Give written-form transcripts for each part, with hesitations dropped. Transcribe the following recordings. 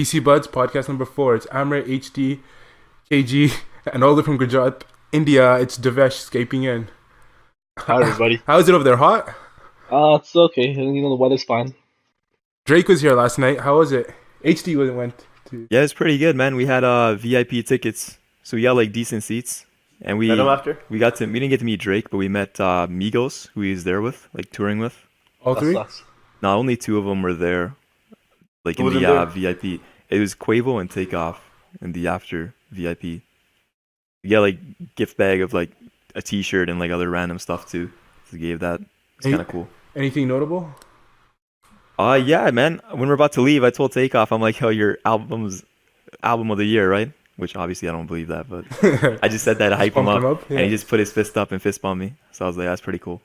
BC Buds podcast number 4. It's Amrit, HD, KG, and all the way from Gujarat, India. It's Devesh escaping in. Hi, everybody. How is it over there? Hot? It's okay. The weather's fine. Drake was here last night. How was it? HD went to. Yeah, it's pretty good, man. We had VIP tickets, so we got like decent seats, and Met him after? we didn't get to meet Drake, but we met Migos, who he's there with, like touring with. All That three? sucks. Not only two of them were there, like Who in was the in there? VIP. It was Quavo and Takeoff in the after VIP. You get like gift bag of like a T-shirt and like other random stuff too. So we gave that. It's Any- kind of cool. Anything notable? Yeah, man. When we're about to leave, I told Takeoff, I'm like, "Yo, your album of the year, right?" Which obviously I don't believe that, but I just said that to hype him pumped up, him up, yeah. and he just put his fist up and fist bumped me. So I was like, "That's pretty cool."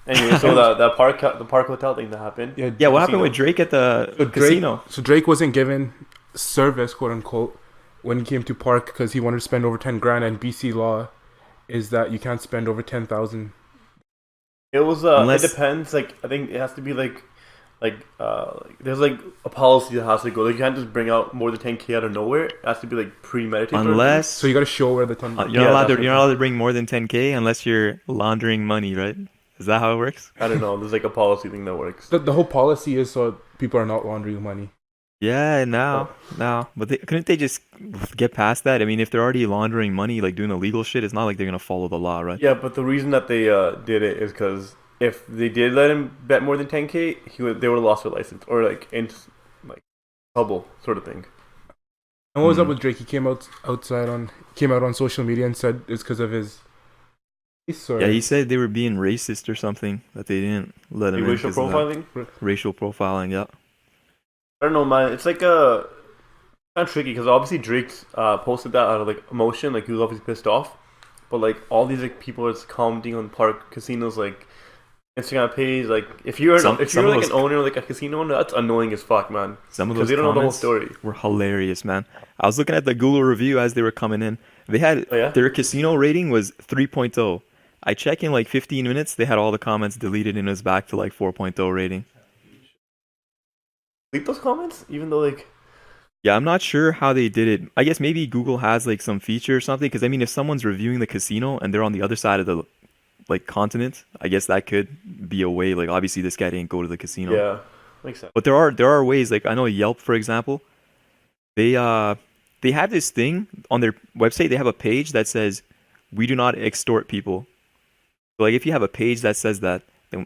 Anyway, so the park hotel thing that happened. Yeah, what happened with Drake at the casino? So Drake wasn't given service, quote unquote, when he came to park because he wanted to spend over 10 grand, and BC law is that you can't spend over 10,000. It was Unless- it depends. Like I think it has to be like there's like a policy that has to go. Like you can't just bring out more than 10K out of nowhere. It has to be like premeditated. Unless So you got to show where the 10. you're Yeah, not allowed that's to, you're not allowed to bring more than 10K unless you're laundering money, right? Is that how it works? I don't know. There's like a policy thing that works. The whole policy is so people are not laundering money. Yeah, now, but couldn't they just get past that? I mean, if they're already laundering money, like doing illegal shit, it's not like they're gonna follow the law, right? Yeah, but the reason that they did it is because if they did let him bet more than 10K, they would have lost their license or like in like trouble sort of thing. And what was up with Drake? He came out on social media and said it's because of his race, or Yeah, he said they were being racist or something, that they didn't let him in Racial 'cause of that. profiling. Racial profiling, yeah. I don't know, man. It's like kind of tricky because obviously Drake's posted that out of like emotion, like he was obviously pissed off. But like all these like people are just commenting on park casinos like Instagram page. Like if you're Some like of an those- owner like a casino owner, that's annoying as fuck, man. Some of Because those they don't know the whole comments story. were hilarious, man. I was looking at the Google review as they were coming in. They had Oh, yeah? their casino rating was 3.0. I check in like 15 minutes, they had all the comments deleted and it was back to like 4.0 rating. Delete those comments, even though like Yeah, I'm not sure how they did it. I guess maybe Google has like some feature or something. Because I mean, if someone's reviewing the casino and they're on the other side of the like continent, I guess that could be a way. Like obviously, this guy didn't go to the casino. yeah, makes sense. But there are ways. Like I know Yelp, for example, they have this thing on their website. They have a page that says we do not extort people. So like if you have a page that says that, then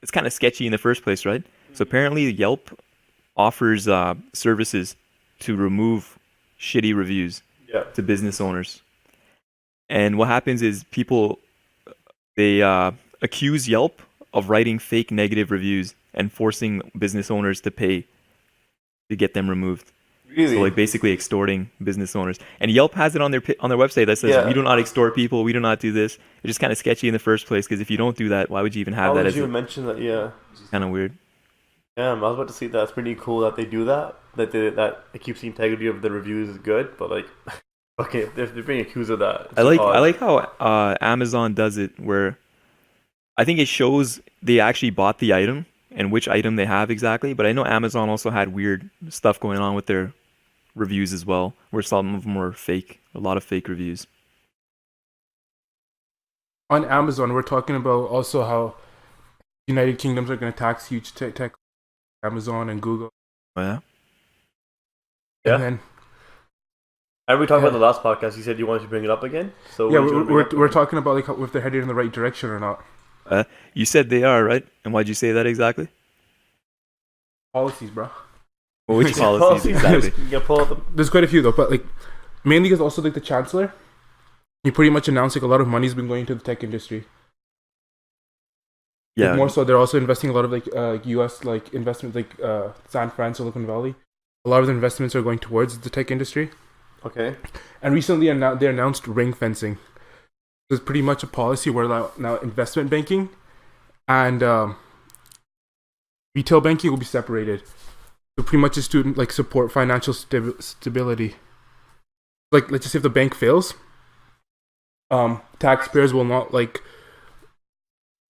it's kind of sketchy in the first place, right? So apparently Yelp offers services to remove shitty reviews Yeah, to business owners. And what happens is people they accuse Yelp of writing fake negative reviews and forcing business owners to pay to get them removed. really. So like basically extorting business owners. And Yelp has it on their website that says Yeah. we do not extort people, we do not do this. It's just kind of sketchy in the first place because if you don't do that, why would you even have How that would as you mention that? Yeah, kind of weird. damn. I was about to say that's pretty cool that they do that. That it keeps the integrity of the reviews is good, but like, okay, if they're being accused of that. It's I like odd. how Amazon does it where I think it shows they actually bought the item and which item they have exactly. But I know Amazon also had weird stuff going on with their reviews as well, where some of them were fake, a lot of fake reviews. on Amazon, we're talking about also how United Kingdoms are going to tax huge tech, Amazon and Google. Oh, yeah. Yeah. And then, And we talked Yeah. about the last podcast. You said you wanted to bring it up again. So yeah, what did you wanna bring we're, up we're again? talking about like how, if they're headed in the right direction or not. You said they are, right? And why'd you say that exactly? Policies, bro. Well, which Yeah, policies exactly? You can pull up the There's quite a few though, but like mainly because also like the chancellor, he pretty much announced like a lot of money's been going to the tech industry. Like, Yeah. more so, they're also investing a lot of like U.S. like investments, like San Fran, Silicon Valley. A lot of the investments are going towards the tech industry. okay. And recently, they announced ring fencing. It's pretty much a policy where now investment banking and retail banking will be separated. So pretty much just to like support financial stability. Like let's just say if the bank fails, taxpayers will not like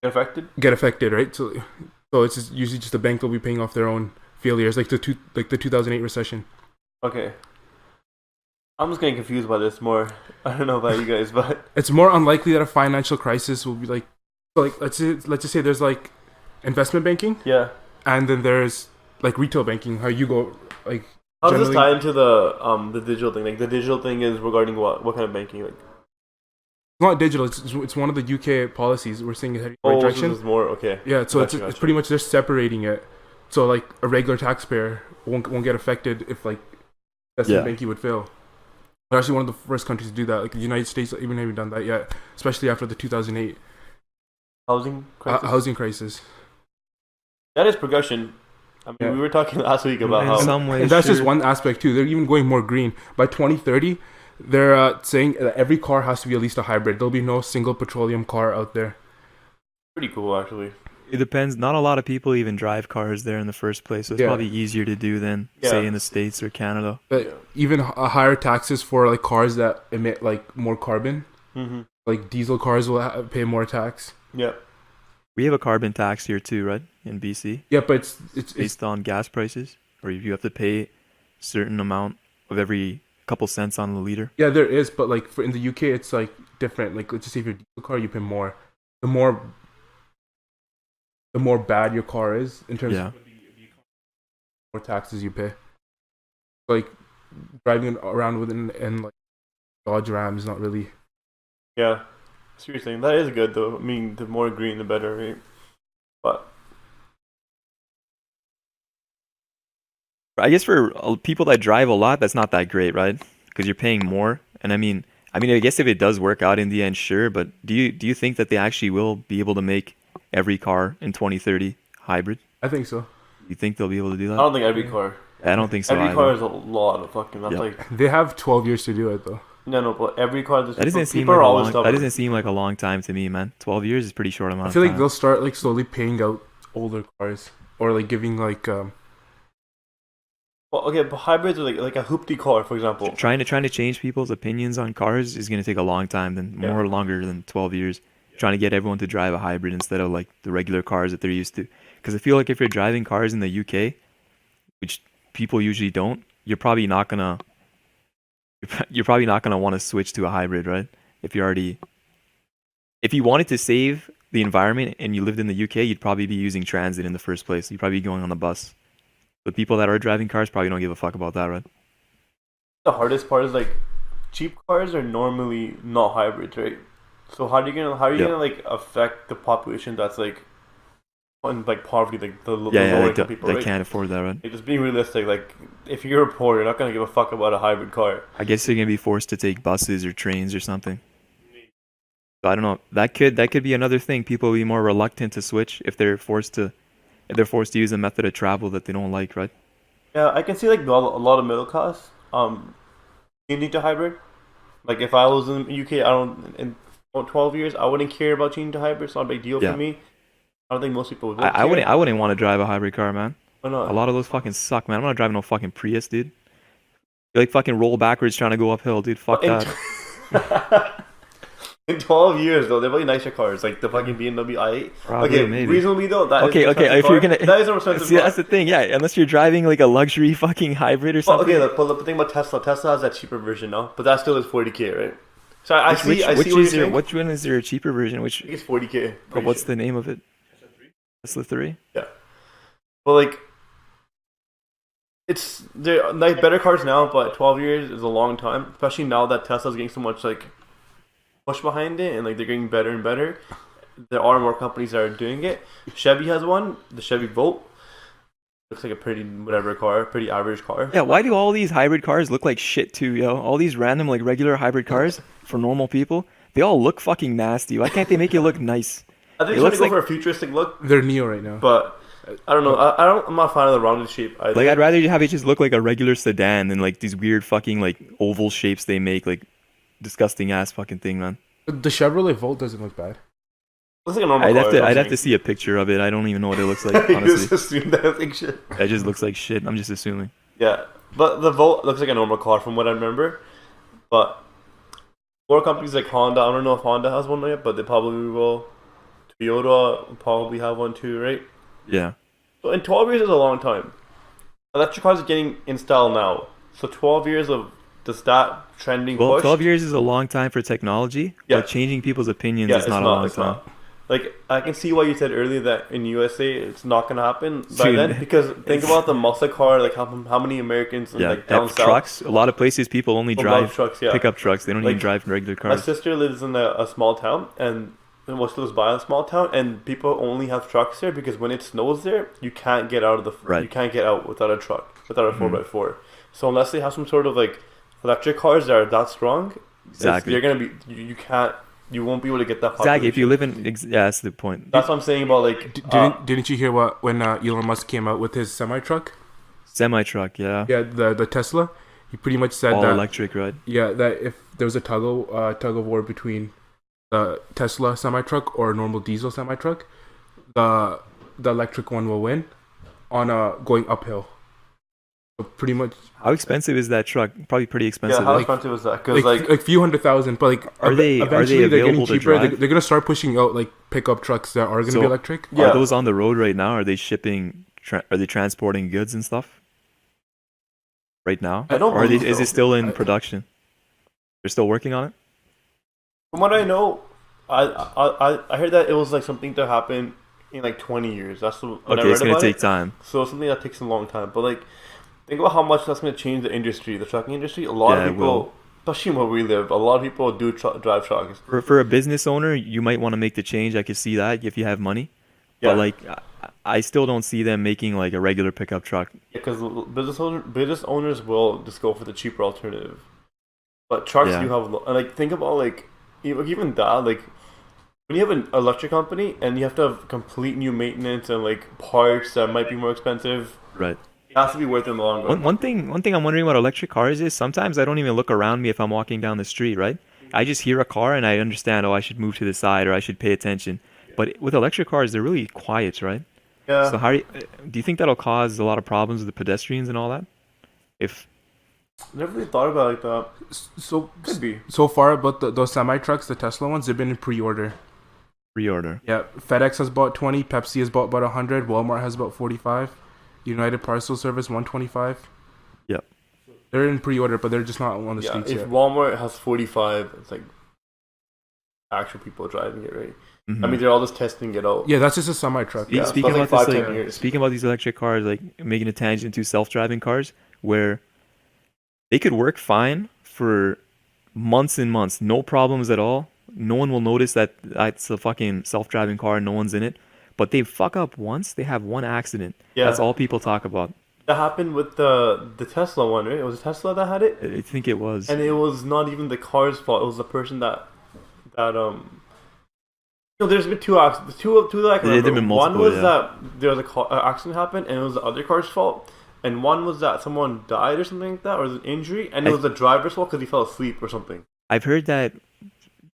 Affected. get affected, right? So it's just usually just the bank will be paying off their own failures, like the 2008 recession. Okay. I'm just getting confused by this more. I don't know about you guys, but It's more unlikely that a financial crisis will be like, so like let's just say there's like investment banking, yeah. and then there's like retail banking. How you go like. How does this Generally- tie into the digital thing? Like the digital thing is regarding what kind of banking? Like It's not digital. It's one of the UK policies. We're seeing it heading in the right so direction. this is more okay. Yeah, so Gotcha. it's pretty much they're separating it. So like a regular taxpayer won't get affected if like investment banking would fail. We're actually one of the first countries to do that. Like the United States even haven't done that yet, especially after the 2008 Housing crisis. housing crisis. That is progression. I mean, Yeah. we were talking last week about In how some way, And that's sure. just one aspect too. They're even going more green. By 2030, they're saying that every car has to be at least a hybrid. There'll be no single petroleum car out there. pretty cool actually. It depends. Not a lot of people even drive cars there in the first place, so it's Yeah. probably easier to do than Yeah. say in the States or Canada. But Yeah. even higher taxes for like cars that emit like more carbon. Mm-hmm. Like diesel cars will pay more tax. Yeah. We have a carbon tax here too, right? In BC, Yeah, but it's based on gas prices, or you have to pay a certain amount of every couple cents on the liter. yeah, there is, but like in the UK, it's like different. Like let's just say if you're a diesel car, you pay more. The more bad your car is in terms Yeah. of more taxes you pay. Like driving around with an like Dodge Ram is not really. Yeah. Seriously, that is good though. I mean, the more green, the better, right? But I guess for people that drive a lot, that's not that great, right? Because you're paying more. And I mean, I guess if it does work out in the end, sure. But do you think that they actually will be able to make every car in 2030 hybrid? I think so. You think they'll be able to do I that? don't think every car. I don't think so. Every either. car is a lot of fucking. That's Yep. like They have 12 years to do it though. no, but every car. That doesn't seem people like are a always long. stubborn. That doesn't seem like a long time to me, man. 12 years is a pretty short amount. I feel of like time. they'll start like slowly paying out older cars or like giving like Well, okay, but hybrids are like a hoopty car, for example. Trying to change people's opinions on cars is going to take a long time, longer than 12 years. Trying to get everyone to drive a hybrid instead of like the regular cars that they're used to. Because I feel like if you're driving cars in the UK, which people usually don't, you're probably not gonna want to switch to a hybrid, right? If you wanted to save the environment and you lived in the UK, you'd probably be using transit in the first place. You'd probably be going on the bus. But people that are driving cars probably don't give a fuck about that, right? The hardest part is like cheap cars are normally not hybrids, right? So how are you gonna like affect the population that's like in like poverty, like the lower income people, they right? can't afford that, right? Like, just being realistic, like if you're poor, you're not gonna give a fuck about a hybrid car. I guess they're gonna be forced to take buses or trains or something. So I don't know. That could be another thing. People will be more reluctant to switch if they're forced to use a method of travel that they don't like, right? Yeah, I can see like a lot of middle class changing to hybrid. Like if I was in the UK, in 12 years, I wouldn't care about changing to hybrid. It's not a big deal Yeah. for me. I don't think most people would. I wouldn't want to drive a hybrid car, man. Why not? A lot of those fucking suck, man. I'm not driving no fucking Prius, dude. You like fucking roll backwards trying to go uphill, dude. Fuck that. In 12 years though, they're really nicer cars, like the fucking BMW i8. Probably, Okay, maybe. reasonably though, that is Okay, an expensive if car. you're gonna that is an expensive see, car. that's the thing, yeah. Unless you're driving like a luxury fucking hybrid or Well, something. okay, but the thing about Tesla has that cheaper version now, but that still is 40k, right? So I see what you're saying. Which one is there a cheaper version? Which I think it's 40k. but what's the name of it? Tesla 3? Yeah. Well, like, they're like better cars now, but 12 years is a long time, especially now that Tesla's getting so much like push behind it, and like they're getting better and better. There are more companies that are doing it. Chevy has one, the Chevy Volt. Looks like a pretty average car. Yeah, why do all these hybrid cars look like shit too, yo? All these random like regular hybrid cars for normal people, they all look fucking nasty. Why can't they make it look nice? I think It it's trying looks to go like- for a futuristic look, They're Neo right now. but I don't know. I'm not a fan of the rounded shape either. Like I'd rather have it just look like a regular sedan than like these weird fucking like oval shapes they make, like disgusting ass fucking thing, man. The Chevrolet Volt doesn't look bad. Looks like a normal I'd car. have to see a picture of it. I don't even know what it looks like, You just honestly. assume that I think shit. It just looks like shit. I'm just assuming. Yeah, but the Volt looks like a normal car from what I remember. But more companies like Honda, I don't know if Honda has one yet, but they probably will. Toyota will probably have one too, right? Yeah. So in 12 years is a long time. electric cars are getting installed now. So 12 years of does that trending Well, push? 12 years is a long time for technology, Yeah. but changing people's opinions Yeah, is it's not a not. long It's time. not. Like I can see why you said earlier that in USA it's not gonna happen by Dude, then because think about the muscle car, like how many Americans and Yeah, like down have south trucks. A lot of places people only people love drive trucks. Yeah, pickup trucks. They don't even Like, drive regular my cars. sister lives in a small town and well, she lives by a small town and people only have trucks there because when it snows there, you can't get out of the Right. you can't get out without a truck, without a Mhm. 4x4. So unless they have some sort of like electric cars that are that strong, Exactly. you're gonna be you can't you won't be able to get that. Exactly. If you population. live in, yeah, that's the point. That's what I'm saying about like Didn't you hear what when Elon Musk came out with his semi truck? Semi truck, yeah, Yeah, the Tesla. He pretty much said all that electric, right? yeah, that if there was a tug of war between the Tesla semi truck or a normal diesel semi truck, the electric one will win on going uphill. So pretty much How expensive is that truck? Probably pretty yeah, expensive. how right? expensive is that? Because like a few hundred thousand, but like Are they eventually they're getting available to cheaper. drive? They're gonna start pushing out like pickup trucks that are gonna So- be electric. Yeah. Are those on the road right now? Are they shipping? Are they transporting goods and stuff? Right now? I don't Or believe is so. it still in production? They're still working on it. From what I know, I heard that it was like something to happen in like 20 years. That's when I Okay, read it's gonna about take it. time. So it's something that takes a long time. But like, think about how much that's gonna change the industry, the trucking industry. A lot Yeah, of it people, will. especially where we live, a lot of people do drive trucks. For a business owner, you might want to make the change. I could see that if you have money. Yeah. But like, I still don't see them making like a regular pickup truck. Because business owners will just go for the cheaper alternative. But trucks, Yeah. you have like think about like even that like when you have an electric company and you have to have complete new maintenance and like parts that might be more expensive, Right. it has to be worth it in the long run. One thing I'm wondering about electric cars is sometimes I don't even look around me if I'm walking down the street, right? I just hear a car and I understand, oh, I should move to the side or I should pay attention. But with electric cars, they're really quiet, right? Yeah. So do you think that'll cause a lot of problems with the pedestrians and all that? If Never really thought about it like that. So Could be. so far about those semi trucks, the Tesla ones, they've been in pre-order. pre-order, Yeah, FedEx has bought 20, Pepsi has bought about 100, Walmart has about 45, United Parcel Service 125. Yep. They're in pre-order, but they're just not on the Yeah, streets if yet. Walmart has 45, it's like actual people driving it, right? Mhm. I mean, they're all just testing it out. Yeah, that's just a semi truck. Yeah, Speaking so about it's like this, 5-10 like years. speaking about these electric cars, like making a tangent to self-driving cars, where they could work fine for months and months, no problems at all. No one will notice that that's a fucking self-driving car and no one's in it. But they fuck up once, they have one accident. Yeah. That's all people talk about. That happened with the Tesla one, right? It was a Tesla that had it, I think it was. and it was not even the car's fault. It was the person that. You know, there's been two accidents. Two that I can There've remember. been One multiple, was yeah. that there was a accident happened, and it was the other car's fault. And one was that someone died or something like that, or was an injury, and it was the driver's fault because he fell asleep or something. I've heard that,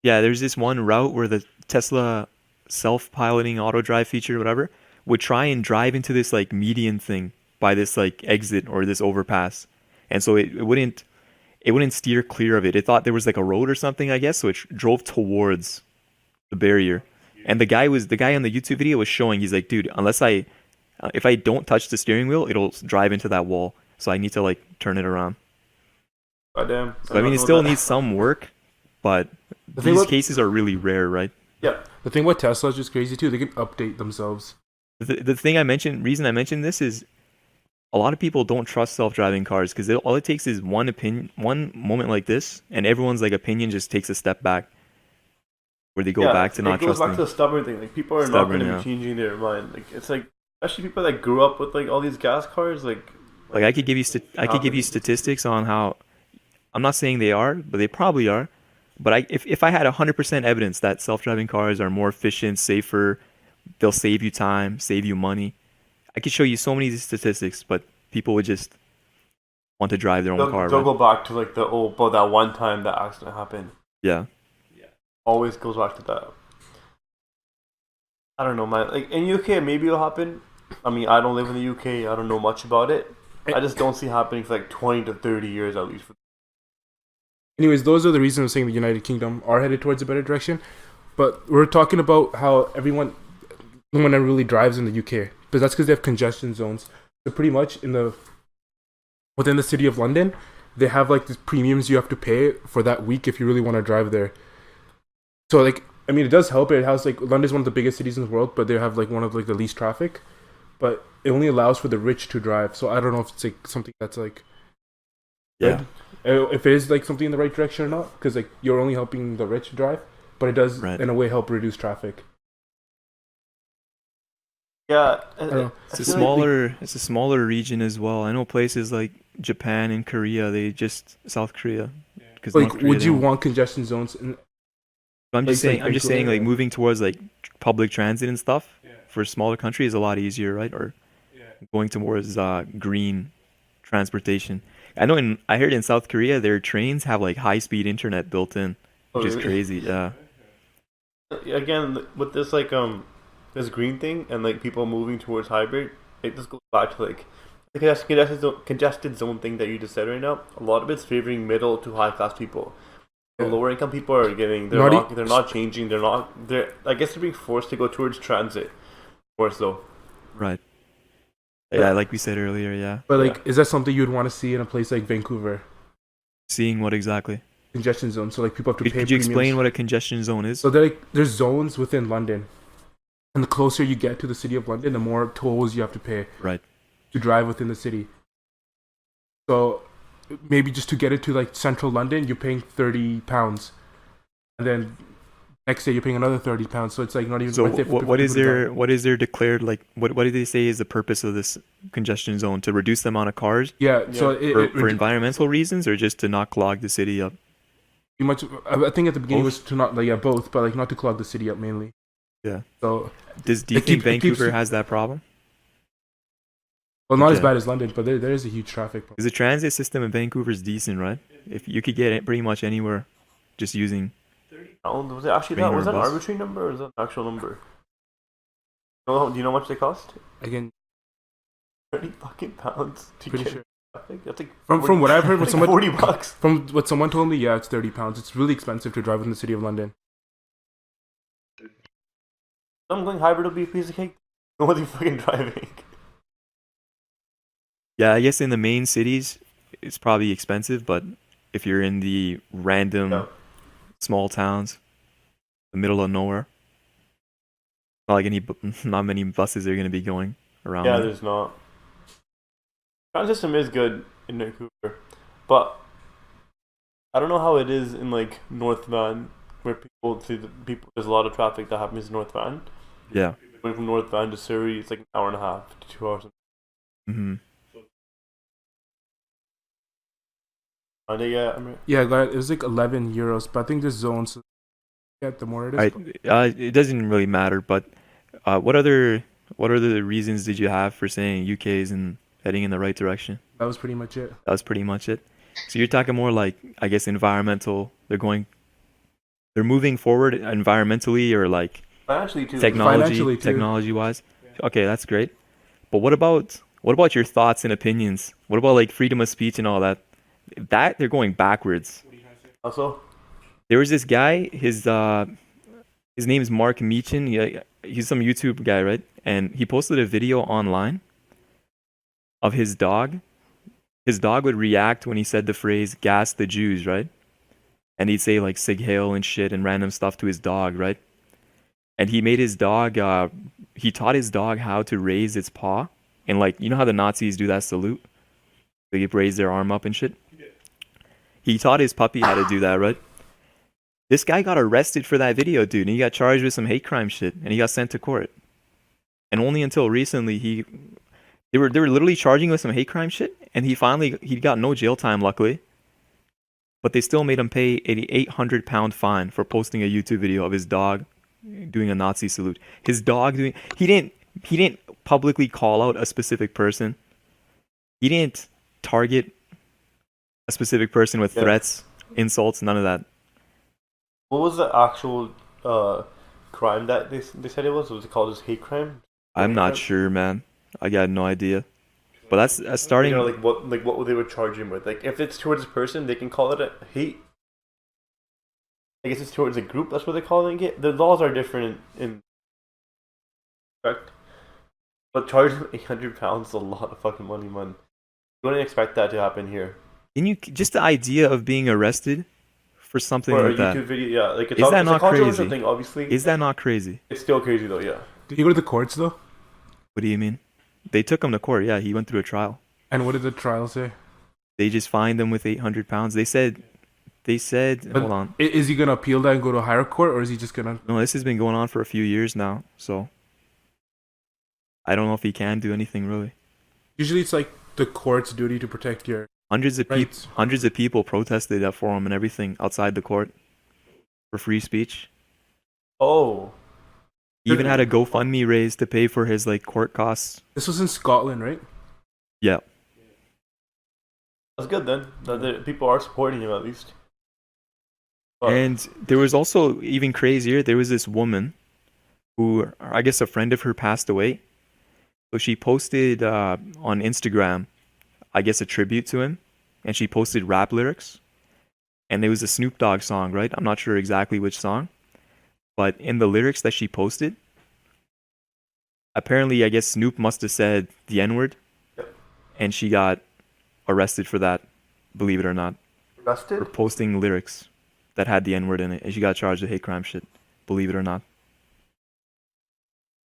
yeah, there's this one route where the Tesla self-piloting auto drive feature, whatever, would try and drive into this like median thing by this like exit or this overpass, and so it wouldn't steer clear of it. It thought there was like a road or something, I guess, so it drove towards the barrier. And the guy on the YouTube video was showing, he's like, dude, if I don't touch the steering wheel, it'll drive into that wall. So I need to like turn it around. Goddamn. So I mean, it still needs some work, but thing these with- cases are really rare, right? Yeah. The thing with Tesla is just crazy too. They can update themselves. The thing reason I mentioned this is a lot of people don't trust self-driving cars because all it takes is one moment like this, and everyone's like opinion just takes a step back, where they go back to not It goes back trusting. to the stubborn thing. Like people are Stubborn, not going to yeah. be changing their mind. Like it's like especially people that grew up with like all these gas cars. Like Like I could give you statistics on how, I'm not saying they are, but they probably are. But if I had 100% evidence that self-driving cars are more efficient, safer, they'll save you time, save you money, I could show you so many statistics, but people would just want to drive their own car. they'll Right? go back to like but that one time that accident happened. Yeah. Always goes back to that. I don't know, man. Like in UK, maybe it'll happen. I mean, I don't live in the UK. I don't know much about it. I just don't see it happening for like 20 to 30 years at least. Anyways, those are the reasons I'm saying the United Kingdom are headed towards a better direction. But we're talking about how no one really drives in the UK, but that's because they have congestion zones. So pretty much in the within the city of London, they have like these premiums you have to pay for that week if you really want to drive there. So like, I mean, it does help. It has like London's one of the biggest cities in the world, but they have like one of like the least traffic. But it only allows for the rich to drive. So I don't know if it's like something that's like Yeah. good. If it is like something in the right direction or not, because like you're only helping the rich drive, but it does Right. in a way help reduce traffic. Yeah, I don't know. It's a smaller region as well. I know places like Japan and Korea, South Korea, because Like, would you want congestion zones? I'm just like saying, like Vancouver? moving towards like public transit and stuff for a smaller country is a lot easier, right? Or going towards green transportation. I heard in South Korea their trains have like high-speed internet built in, which is really? crazy. Yeah. Again, with this like this green thing and like people moving towards hybrid, it just goes back to like the congested zone thing that you just said right now. A lot of it's favoring middle to high class people. The Yeah. lower income people are getting they're not changing. They're I guess they're being forced to go towards transit more so. Right. Yeah, like we said earlier, yeah. But like, is that something you'd want to see in a place like Vancouver? Seeing what exactly? Congestion zone. So like people have to pay. Could you explain premiums. what a congestion zone is? So there's zones within London, and the closer you get to the city of London, the more tolls you have to pay Right. to drive within the city. So maybe just to get it to like central London, you're paying £30, and then next day you're paying another £30. So it's like not even. So worth it for what is people to drive. their declared like what do they say is the purpose of this congestion zone, to reduce the amount of cars Yeah. So for environmental reasons, or just to not clog the city up? pretty much. I think at the beginning Both? was to not like both, but like not to clog the city up mainly. Yeah. So Do you It think keeps- it keeps- Vancouver has that problem? well, not as Okay. bad as London, but there is a huge traffic problem. Because the transit system in Vancouver is decent, right? If you could get it pretty much anywhere, just using. Was it actually Train that? or Was that an bus? arbitrary number or is that an actual number? Do you know how much they cost? Again, £30 to pretty get sure. traffic? That's like From what I've heard, that's from like someone $40. from what someone told me, yeah, it's £30. It's really expensive to drive in the city of London. I'm going hybrid will be a piece of cake. Nobody's fucking driving. Yeah, I guess in the main cities, it's probably expensive, but if you're in the random Yeah. small towns, the middle of nowhere, not many buses are going to be going around. Yeah, there. there's not. Transit system is good in Vancouver, but I don't know how it is in like North Van, where there's a lot of traffic that happens in North Van. Yeah. Going from North Van to Surrey, it's like an hour and a half to 2 hours. Mm-hmm. And yeah, Yeah, it was like €11, but I think there's zones. So yeah, the more it is. It doesn't really matter, but what other reasons did you have for saying UK is heading in the right direction? That was pretty much it. That was pretty much it. So you're talking more like, I guess, environmental. They're moving forward environmentally, or like financially too. Financially too. technology wise. Okay, that's great. But what about your thoughts and opinions? What about like freedom of speech and all that? That they're going backwards. Also, There was this guy. His name is Mark Meechan. He's some YouTube guy, right? And he posted a video online of his dog. His dog would react when he said the phrase "gas the Jews," right? And he'd say like "Sig Heil" and shit and random stuff to his dog, right? And he made his dog. He taught his dog how to raise its paw, and like, you know how the Nazis do that salute? They raise their arm up and shit. He taught his puppy how to do that, right? This guy got arrested for that video, dude, and he got charged with some hate crime shit, and he got sent to court. And only until recently they were literally charging him with some hate crime shit, and he got no jail time, luckily. But they still made him pay an £800 fine for posting a YouTube video of his dog doing a Nazi salute. His dog doing he didn't publicly call out a specific person. He didn't target a specific person with threats, insults, none of that. what was the actual crime that they said it was? Was it called just hate crime? I'm not sure, man. I got no idea. But that's starting. You know, like what they would charge him with. Like if it's towards a person, they can call it a hate. I guess it's towards a group. That's what they're calling it. The laws are different in correct. But charging £800 is a lot of fucking money, man. wouldn't expect that to happen here. Can you just the idea of being arrested for something For a like that? YouTube video, yeah, like Is that it's a not controversial crazy? thing. Obviously, Is that not crazy? it's still crazy though. Yeah. Did he go to the courts though? What do you mean? They took him to court. Yeah, he went through a trial. And what did the trial say? They just fined him with 800 pounds. They said, But hold on. Is he gonna appeal that and go to a higher court, or is he just gonna? No, this has been going on for a few years now. So I don't know if he can do anything really. Usually, it's like the court's duty to protect your Hundreds rights. of people protested that for him and everything outside the court for free speech. Oh, He even had a GoFundMe raised to pay for his like court costs. This was in Scotland, right? Yeah. that's good then. That people are supporting him at least. But, And there was also even crazier. There was this woman who, I guess, a friend of her passed away. So she posted on Instagram, I guess, a tribute to him, and she posted rap lyrics. And there was a Snoop Dogg song, right? I'm not sure exactly which song, but in the lyrics that she posted, apparently, I guess Snoop must have said the N-word, Yep. and she got arrested for that. Believe it or not, arrested? for posting lyrics that had the N-word in it, and she got charged with hate crime shit. Believe it or not.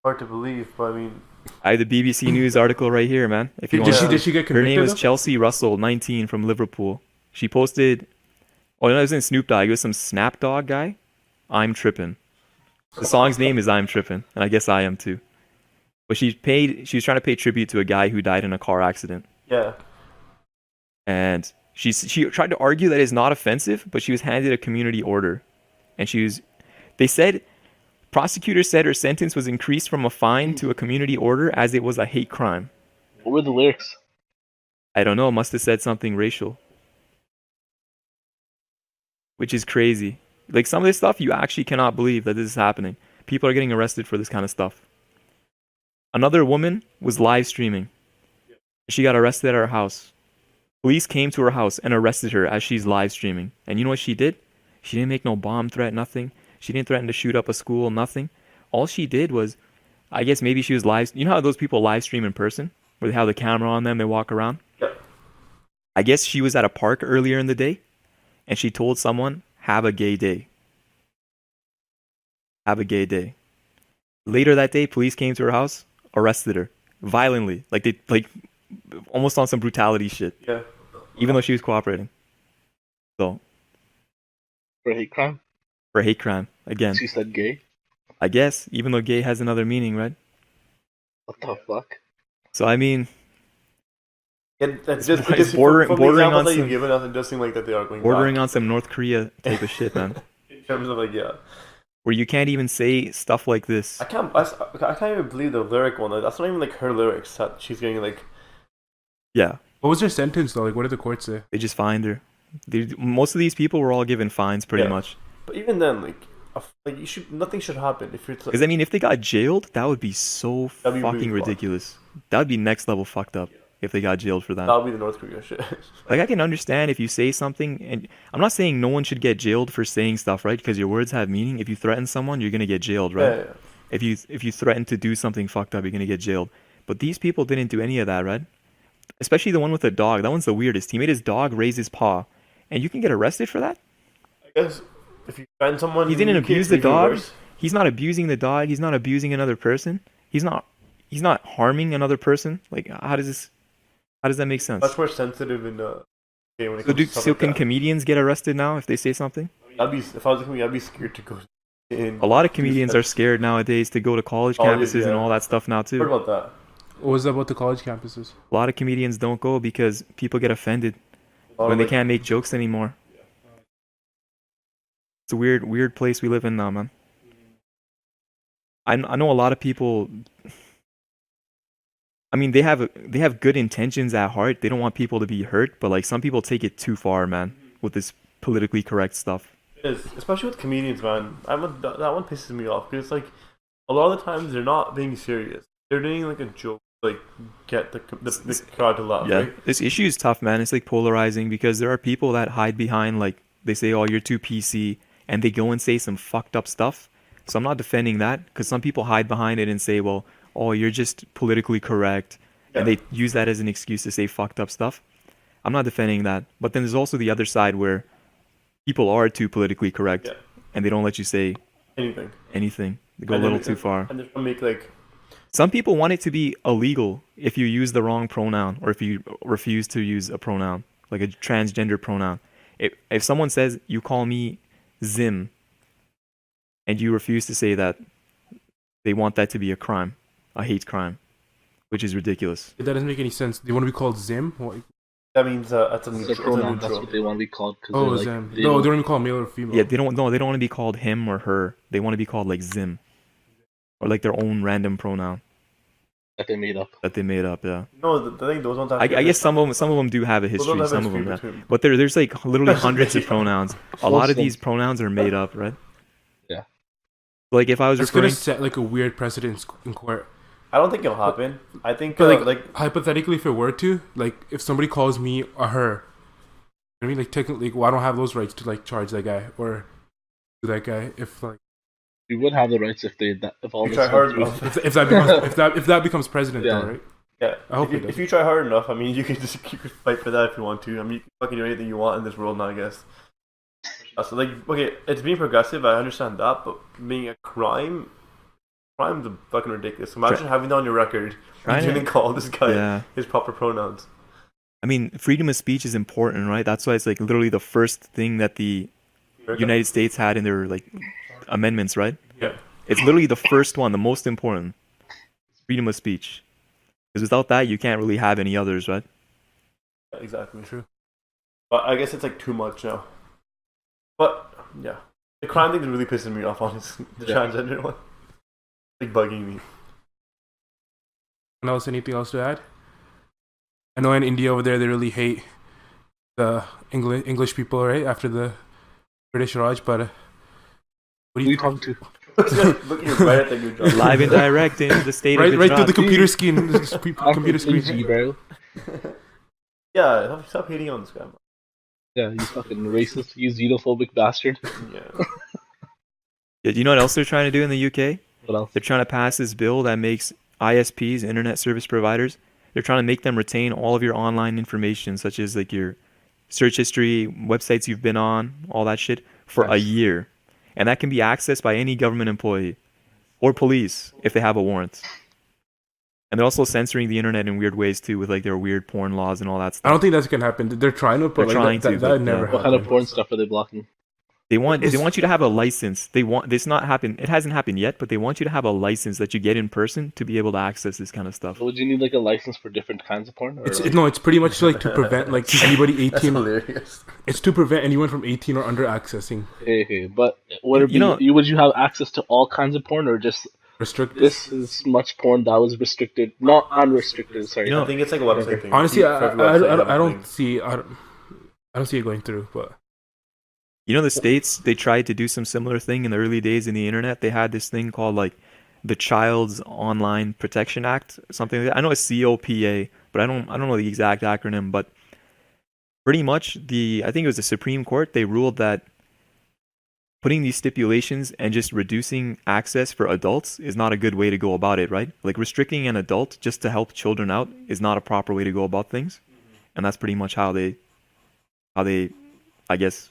Hard to believe, but I mean, I have the BBC News article right here, man. If you Did want, she get her convicted? name is though? Chelsea Russell, 19, from Liverpool. She posted. Oh no, it wasn't Snoop Dogg. It was some Snap Dogg guy. I'm tripping. The song's name is I'm Tripping, and I guess I am too. But she was trying to pay tribute to a guy who died in a car accident. yeah. And she tried to argue that it's not offensive, but she was handed a community order. And they said, prosecutors said her sentence was increased from a fine to a community order as it was a hate crime. What were the lyrics? I don't know, must have said something racial. Which is crazy. Like some of this stuff, you actually cannot believe that this is happening. People are getting arrested for this kind of stuff. Another woman was live streaming. She got arrested at her house. Police came to her house and arrested her as she's live streaming. And you know what she did? She didn't make no bomb threat, nothing. She didn't threaten to shoot up a school, nothing. All she did was, I guess maybe she was live. You know how those people live stream in person? Where they have the camera on them, they walk around? Yep. I guess she was at a park earlier in the day. And she told someone, have a gay day. Have a gay day. Later that day, police came to her house, arrested her violently, like almost on some brutality shit, Yeah. even though she was cooperating. So For hate crime? for hate crime again, She said gay? I guess, even though gay has another meaning, right? What the fuck? So I mean, And that's It's just because bordering from the on examples that some- you've given us, it does seem like that they are going bordering back. on some North Korea type of shit, man, In terms of like, yeah, where you can't even say stuff like this. I can't even believe the lyric one. Like, that's not even like her lyrics that she's getting like. Yeah, What was her sentence though? Like, what did the court say? they just fined her. Most of these people were all given fines, pretty Yeah. much. But even then, like nothing should happen if it's. Because I mean, if they got jailed, that would be so That'd be fucking really fucked. ridiculous. That would be next level fucked up if they got jailed for that. That'll be the North Korea shit. Like I can understand if you say something, and I'm not saying no one should get jailed for saying stuff, right? Because your words have meaning. If you threaten someone, you're gonna get jailed, right? Yeah. If you threaten to do something fucked up, you're gonna get jailed. But these people didn't do any of that, right? Especially the one with the dog. That one's the weirdest. He made his dog raise his paw, and you can get arrested for that. I guess if you find someone, He didn't you can't abuse the make it dog. worse. He's not abusing the dog. He's not abusing another person. He's not harming another person. Like how does that make sense? Much more sensitive in the game when it So, comes to stuff so like can that. comedians get arrested now if they say something? If I was a comedian, I'd be scared to go in. A lot of comedians are scared nowadays to go to college Colleges, campuses and yeah. all that stuff now What too. about that? What was that about the college campuses? A lot of comedians don't go because people get offended when they can't make jokes anymore. It's a weird place we live in now, man. I know a lot of people. I mean, they have good intentions at heart. They don't want people to be hurt, but like some people take it too far, man, with this politically correct stuff. It is, especially with comedians, man. That one pisses me off because like a lot of the times they're not being serious. They're doing like a joke, like get the crowd to laugh. Yeah, Right? this issue is tough, man. It's like polarizing because there are people that hide behind like they say, "Oh, you're too PC," and they go and say some fucked up stuff. So I'm not defending that because some people hide behind it and say, "Well, oh, you're just politically correct," and Yeah. they use that as an excuse to say fucked up stuff. I'm not defending that. But then there's also the other side where people are too politically correct, Yeah. and they don't let you say Anything. anything. They go a And little then- too far. And they're trying to make like Some people want it to be illegal if you use the wrong pronoun or if you refuse to use a pronoun, like a transgender pronoun. If someone says, you call me Zim, and you refuse to say that, they want that to be a crime, a hate crime, which is ridiculous. That doesn't make any sense. They want to be called Zim? What? that means that's a It's neutral. a pronoun. It's a That's neutral. what they want to be called. Cause Oh, they're like, Zim. they No, don't- they don't even call him male or female. Yeah, they don't want to be called him or her. They want to be called like Zim, or like their own random pronoun that they made up. that they made up. Yeah, No, the thing those ones. I guess some of them do have a Those don't history. have Some of them, history yeah. between- But there's like literally That's hundreds of made up. pronouns. A Most lot of of them. these pronouns are made up, right? Yeah. Like if I was It's gonna referring, set like a weird precedent in court. I don't think it'll happen. I think But like hypothetically, if it were to, like, if somebody calls me a her, I mean, like, technically, well, I don't have those rights to like charge that guy or do that guy if like We would have the rights if if all You this try went hard through. enough. if that becomes if that becomes president, Yeah. though, right? yeah. I hope if, you, it does. if you try hard enough, I mean, you could fight for that if you want to. I mean, you can fucking do anything you want in this world now, I guess. So like, okay, it's being progressive. I understand that, but being a crime's a fucking ridiculous. Imagine having that on your record. You Trying to- didn't call this guy yeah. his proper pronouns. I mean, freedom of speech is important, right? That's why it's like literally the first thing that the United States had in their like amendments, right? Yeah. It's literally the first one, the most important. Freedom of speech. Because without that, you can't really have any others, right? Exactly. True. But I guess it's like too much now. But yeah, the crime thing is really pissing me off. Honestly, the Yeah. transgender one, like bugging me. Anything else to add? I know in India over there they really hate the English people, right? After the British Raj, but what do Who are you you talking to? Looking right at the good job. Live and direct in the state right of right through the Gujarat. computer screen, I'm computer from AG, screen. bro. Yeah, stop hating on this guy. Man. Yeah, you fucking racist, you xenophobic bastard. Yeah. Yeah, do you know what else they're trying to do in the UK? What else? They're trying to pass this bill that makes ISPs, internet service providers, they're trying to make them retain all of your online information, such as like your search history, websites you've been on, all that shit, for a Nice. year. And that can be accessed by any government employee or police if they have a warrant. And they're also censoring the internet in weird ways too, with like their weird porn laws and all that I stuff. don't think that's gonna happen. They're trying to, but They're like trying that, to, that but, never yeah. What kind of happened. porn stuff are they blocking? They want It's- you to have a license. They want this not happen. It hasn't happened yet, but they want you to have a license that you get in person to be able to access this kind of stuff. So would you need like a license for different kinds of porn? Or like, No, it's pretty much like to prevent like anybody That's 18. hilarious. It's to prevent anyone from 18 or under accessing. hey, but would it be, You know- would you have access to all kinds of porn, or just Restrict. this is much porn that was restricted, not unrestricted? Sorry. You know, I think it's like a website thing. Honestly, For every website, you have I a don't thing. see I don't see it going through. But You know, the States, they tried to do some similar thing in the early days in the internet. They had this thing called like the Child's Online Protection Act, something like that. I know it's COPA, but I don't know the exact acronym, but pretty much I think it was the Supreme Court, they ruled that putting these stipulations and just reducing access for adults is not a good way to go about it, right? Like restricting an adult just to help children out is not a proper way to go about things. And that's pretty much how they I guess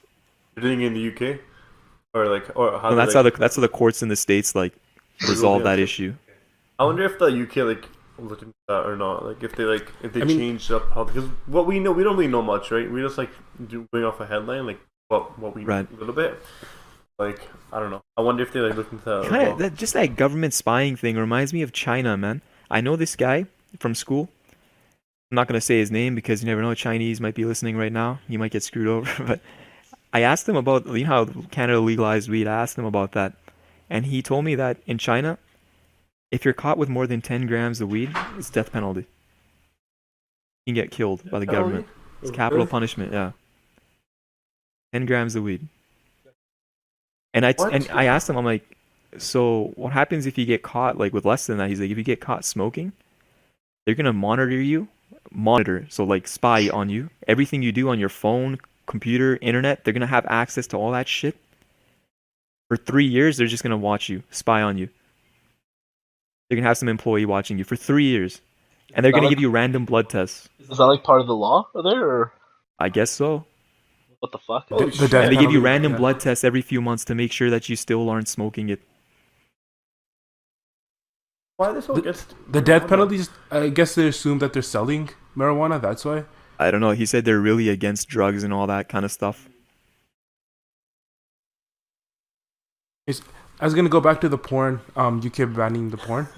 You're doing it in the UK, or how? no, they, that's like, how the courts in the States like resolve that issue. I wonder if the UK like looked into that or not. Like if they I mean- changed up how, because what we know, we don't really know much, right? We just like going off a headline, like what we Right. know a little bit. Like I don't know. I wonder if they like looked into that. as Kind well. of that government spying thing reminds me of China, man. I know this guy from school. I'm not gonna say his name because you never know. Chinese might be listening right now. You might get screwed over. But I asked him about how Canada legalized weed. I asked him about that, and he told me that in China, if you're caught with more than 10 grams of weed, it's death penalty. You can get killed by the government. It's capital punishment. Yeah. 10 grams of weed. And I asked him, I'm like, so what happens if you get caught like with less than that? He's like, if you get caught smoking, they're gonna monitor, so like spy on you. Everything you do on your phone, computer, internet, they're gonna have access to all that shit. For 3 years, they're just gonna watch you, spy on you. They're gonna have some employee watching you for 3 years, and they're gonna give you random blood tests. Is that like part of the law there, or I guess so. What the fuck? The death And they give you penalty, random yeah. blood tests every few months to make sure that you still aren't smoking it. Why are they so against The death marijuana? penalties, I guess they assume that they're selling marijuana, that's why. I don't know. He said they're really against drugs and all that kind of stuff. I was gonna go back to the porn, UK banning the porn.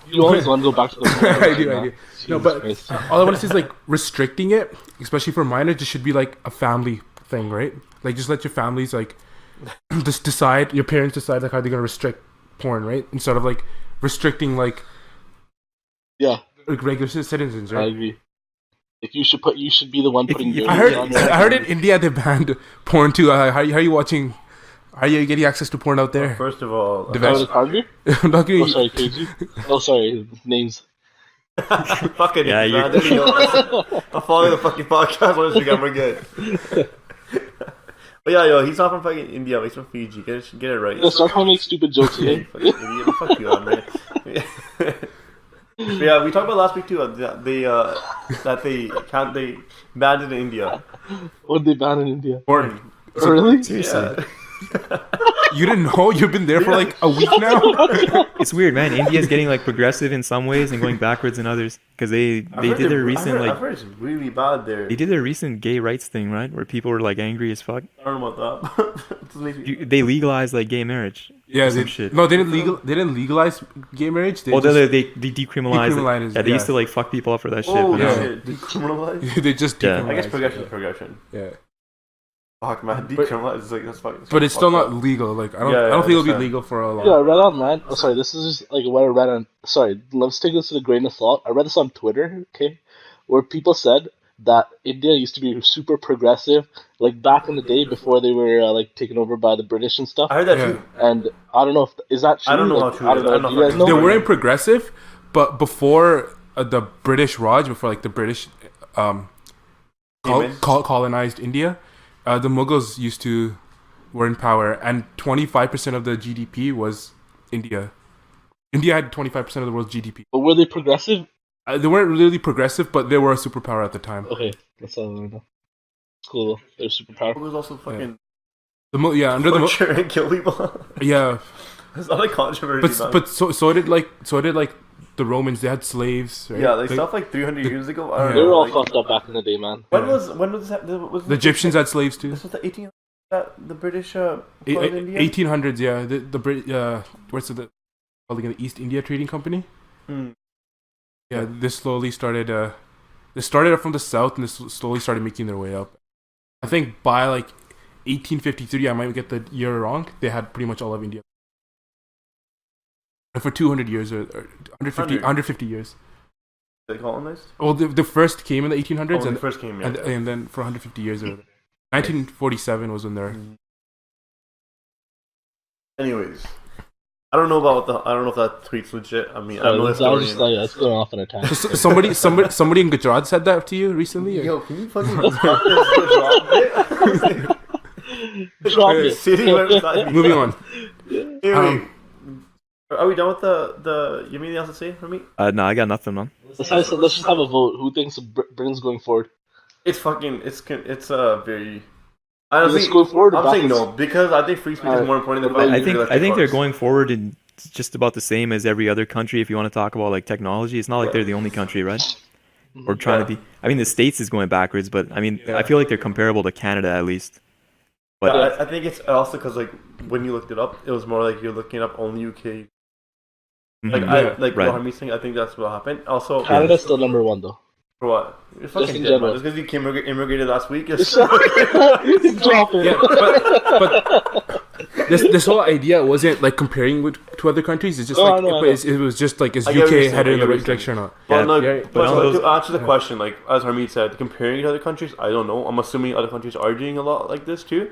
You always want to go back to the point. I do. No, but Jesus Christ. all I want to say is like restricting it, especially for minors, just should be like a family thing, right? Like just let your families like just decide, your parents decide like how they're gonna restrict porn, right? Instead of like restricting like Yeah, regular citizens, I right? agree. If you should be the one putting your if I you- heard on there. I heard in India they banned porn too. How are you watching? How are you getting access to porn out there? First of all, The Oh, best. the Carter? I'm not Oh, gonna, sorry, KG. Oh, sorry, names. fucking Yeah, yeah, you- I'll follow the fucking podcast on Instagram. We're good. But yeah, yo, he's not from fucking India. He's from Fiji. Get it right. Yeah, start trying to make stupid jokes, You okay? fucking idiot. Fuck you, Andre. But yeah, we talked about last week too. That they banned it in India. What did they ban in India? porn. Oh, really? Seriously. You didn't know? You've been there for like a week now. It's weird, man. India's getting like progressive in some ways and going backwards in others because they did their recent I've heard it's really bad there. they did their recent gay rights thing, right? Where people were like angry as fuck. I don't know about that. It just makes me- They legalized like gay marriage. Yeah, Some they, shit. no, they didn't legalize gay marriage. They Oh, just, they decriminalized decriminalized it. it, Yeah, they used yeah. to like fuck people up for that shit. Oh but yeah. now- shit! Decriminalized. they just Yeah. decriminalized I guess it, progression is progression. Yeah, Fuck man, decriminalized is like that's fucking. but it's still fucked not up. legal. Like I don't Yeah, think it'll be 100%. legal for a long. Yeah, I read online. Oh, sorry, this is just like what I read on. Sorry, let's take this with a grain of salt. I read this on Twitter, okay, where people said that India used to be super progressive, like back in the day before they were like taken over by the British and stuff. I heard that Yeah. too. And I don't know if is that true. I don't know Like, how true I it don't is. know. I don't Do you know guys if know? They Oh, weren't yeah. progressive, but before the British Raj, before like the British MEMES. colonized India, the Mughals were in power, and 25% of the GDP was India. India had 25% of the world's GDP. But were they progressive? They weren't really progressive, but they were a superpower at the time. Okay, that's all I want to know. Cool. Though. They're super It powerful. was also fucking Under the torture and kill people. yeah, It's not like controversy. man. but so did like the Romans. They had slaves. Right? yeah, like stuff like 300 years ago. I don't They know. were all like, fucked up back in the day, man. when was that? Was The Egyptians had slaves too. This was the 18 that the British closed India. 1800s, yeah. The Brit, what's it called again? The East India Trading Company. Hmm. Yeah, this slowly started. They started up from the south, and this slowly started making their way up. I think by like 1853, I might get the year wrong. They had pretty much all of India. And for 200 years or 150 years. They colonized. Well, the first came in the 1800s, Oh, when and they first came, yeah. and then for 150 years, 1947 was when they're. Anyways, I don't know if that tweet's legit. I mean, I'm no I was just historian. like, let's go off on a tangent. Somebody in Gujarat said that to you recently. Yo, can you fucking stop this? Drop it. Sitting right beside me. Moving on. Anyway, are we done with the? You have anything else to say for me? No, I got nothing, man. Let's just have a vote. Who thinks Britain's going forward? It's very. Honestly, Let's go forward or I'm saying backwards? no because I think free speech is Alright. more important than What about I you? think they're going forward in just about the same as every other country. If you want to talk about like technology, it's not like they're the only country, right? Or trying to be. I mean, the States is going backwards, but I mean, I feel like they're comparable to Canada at least. But But I think it's also because like when you looked it up, it was more like you're looking up only UK. Like mhm. like Right. what Harmy's saying, I think that's what happened. Also, Canada's still number one though. for what? You're fucking in dead, man. general. Just because you came immigrated last week. Drop it. Yeah, but this whole idea wasn't like comparing to other countries. It's just No, like I know, I it was just like is I get what you're UK saying, headed I in get the what right you're direction or not? Well, Yeah, no, yeah, but but so those- to answer the question, like as Harmeet said, comparing to other countries, I don't know. I'm assuming other countries are doing a lot like this too.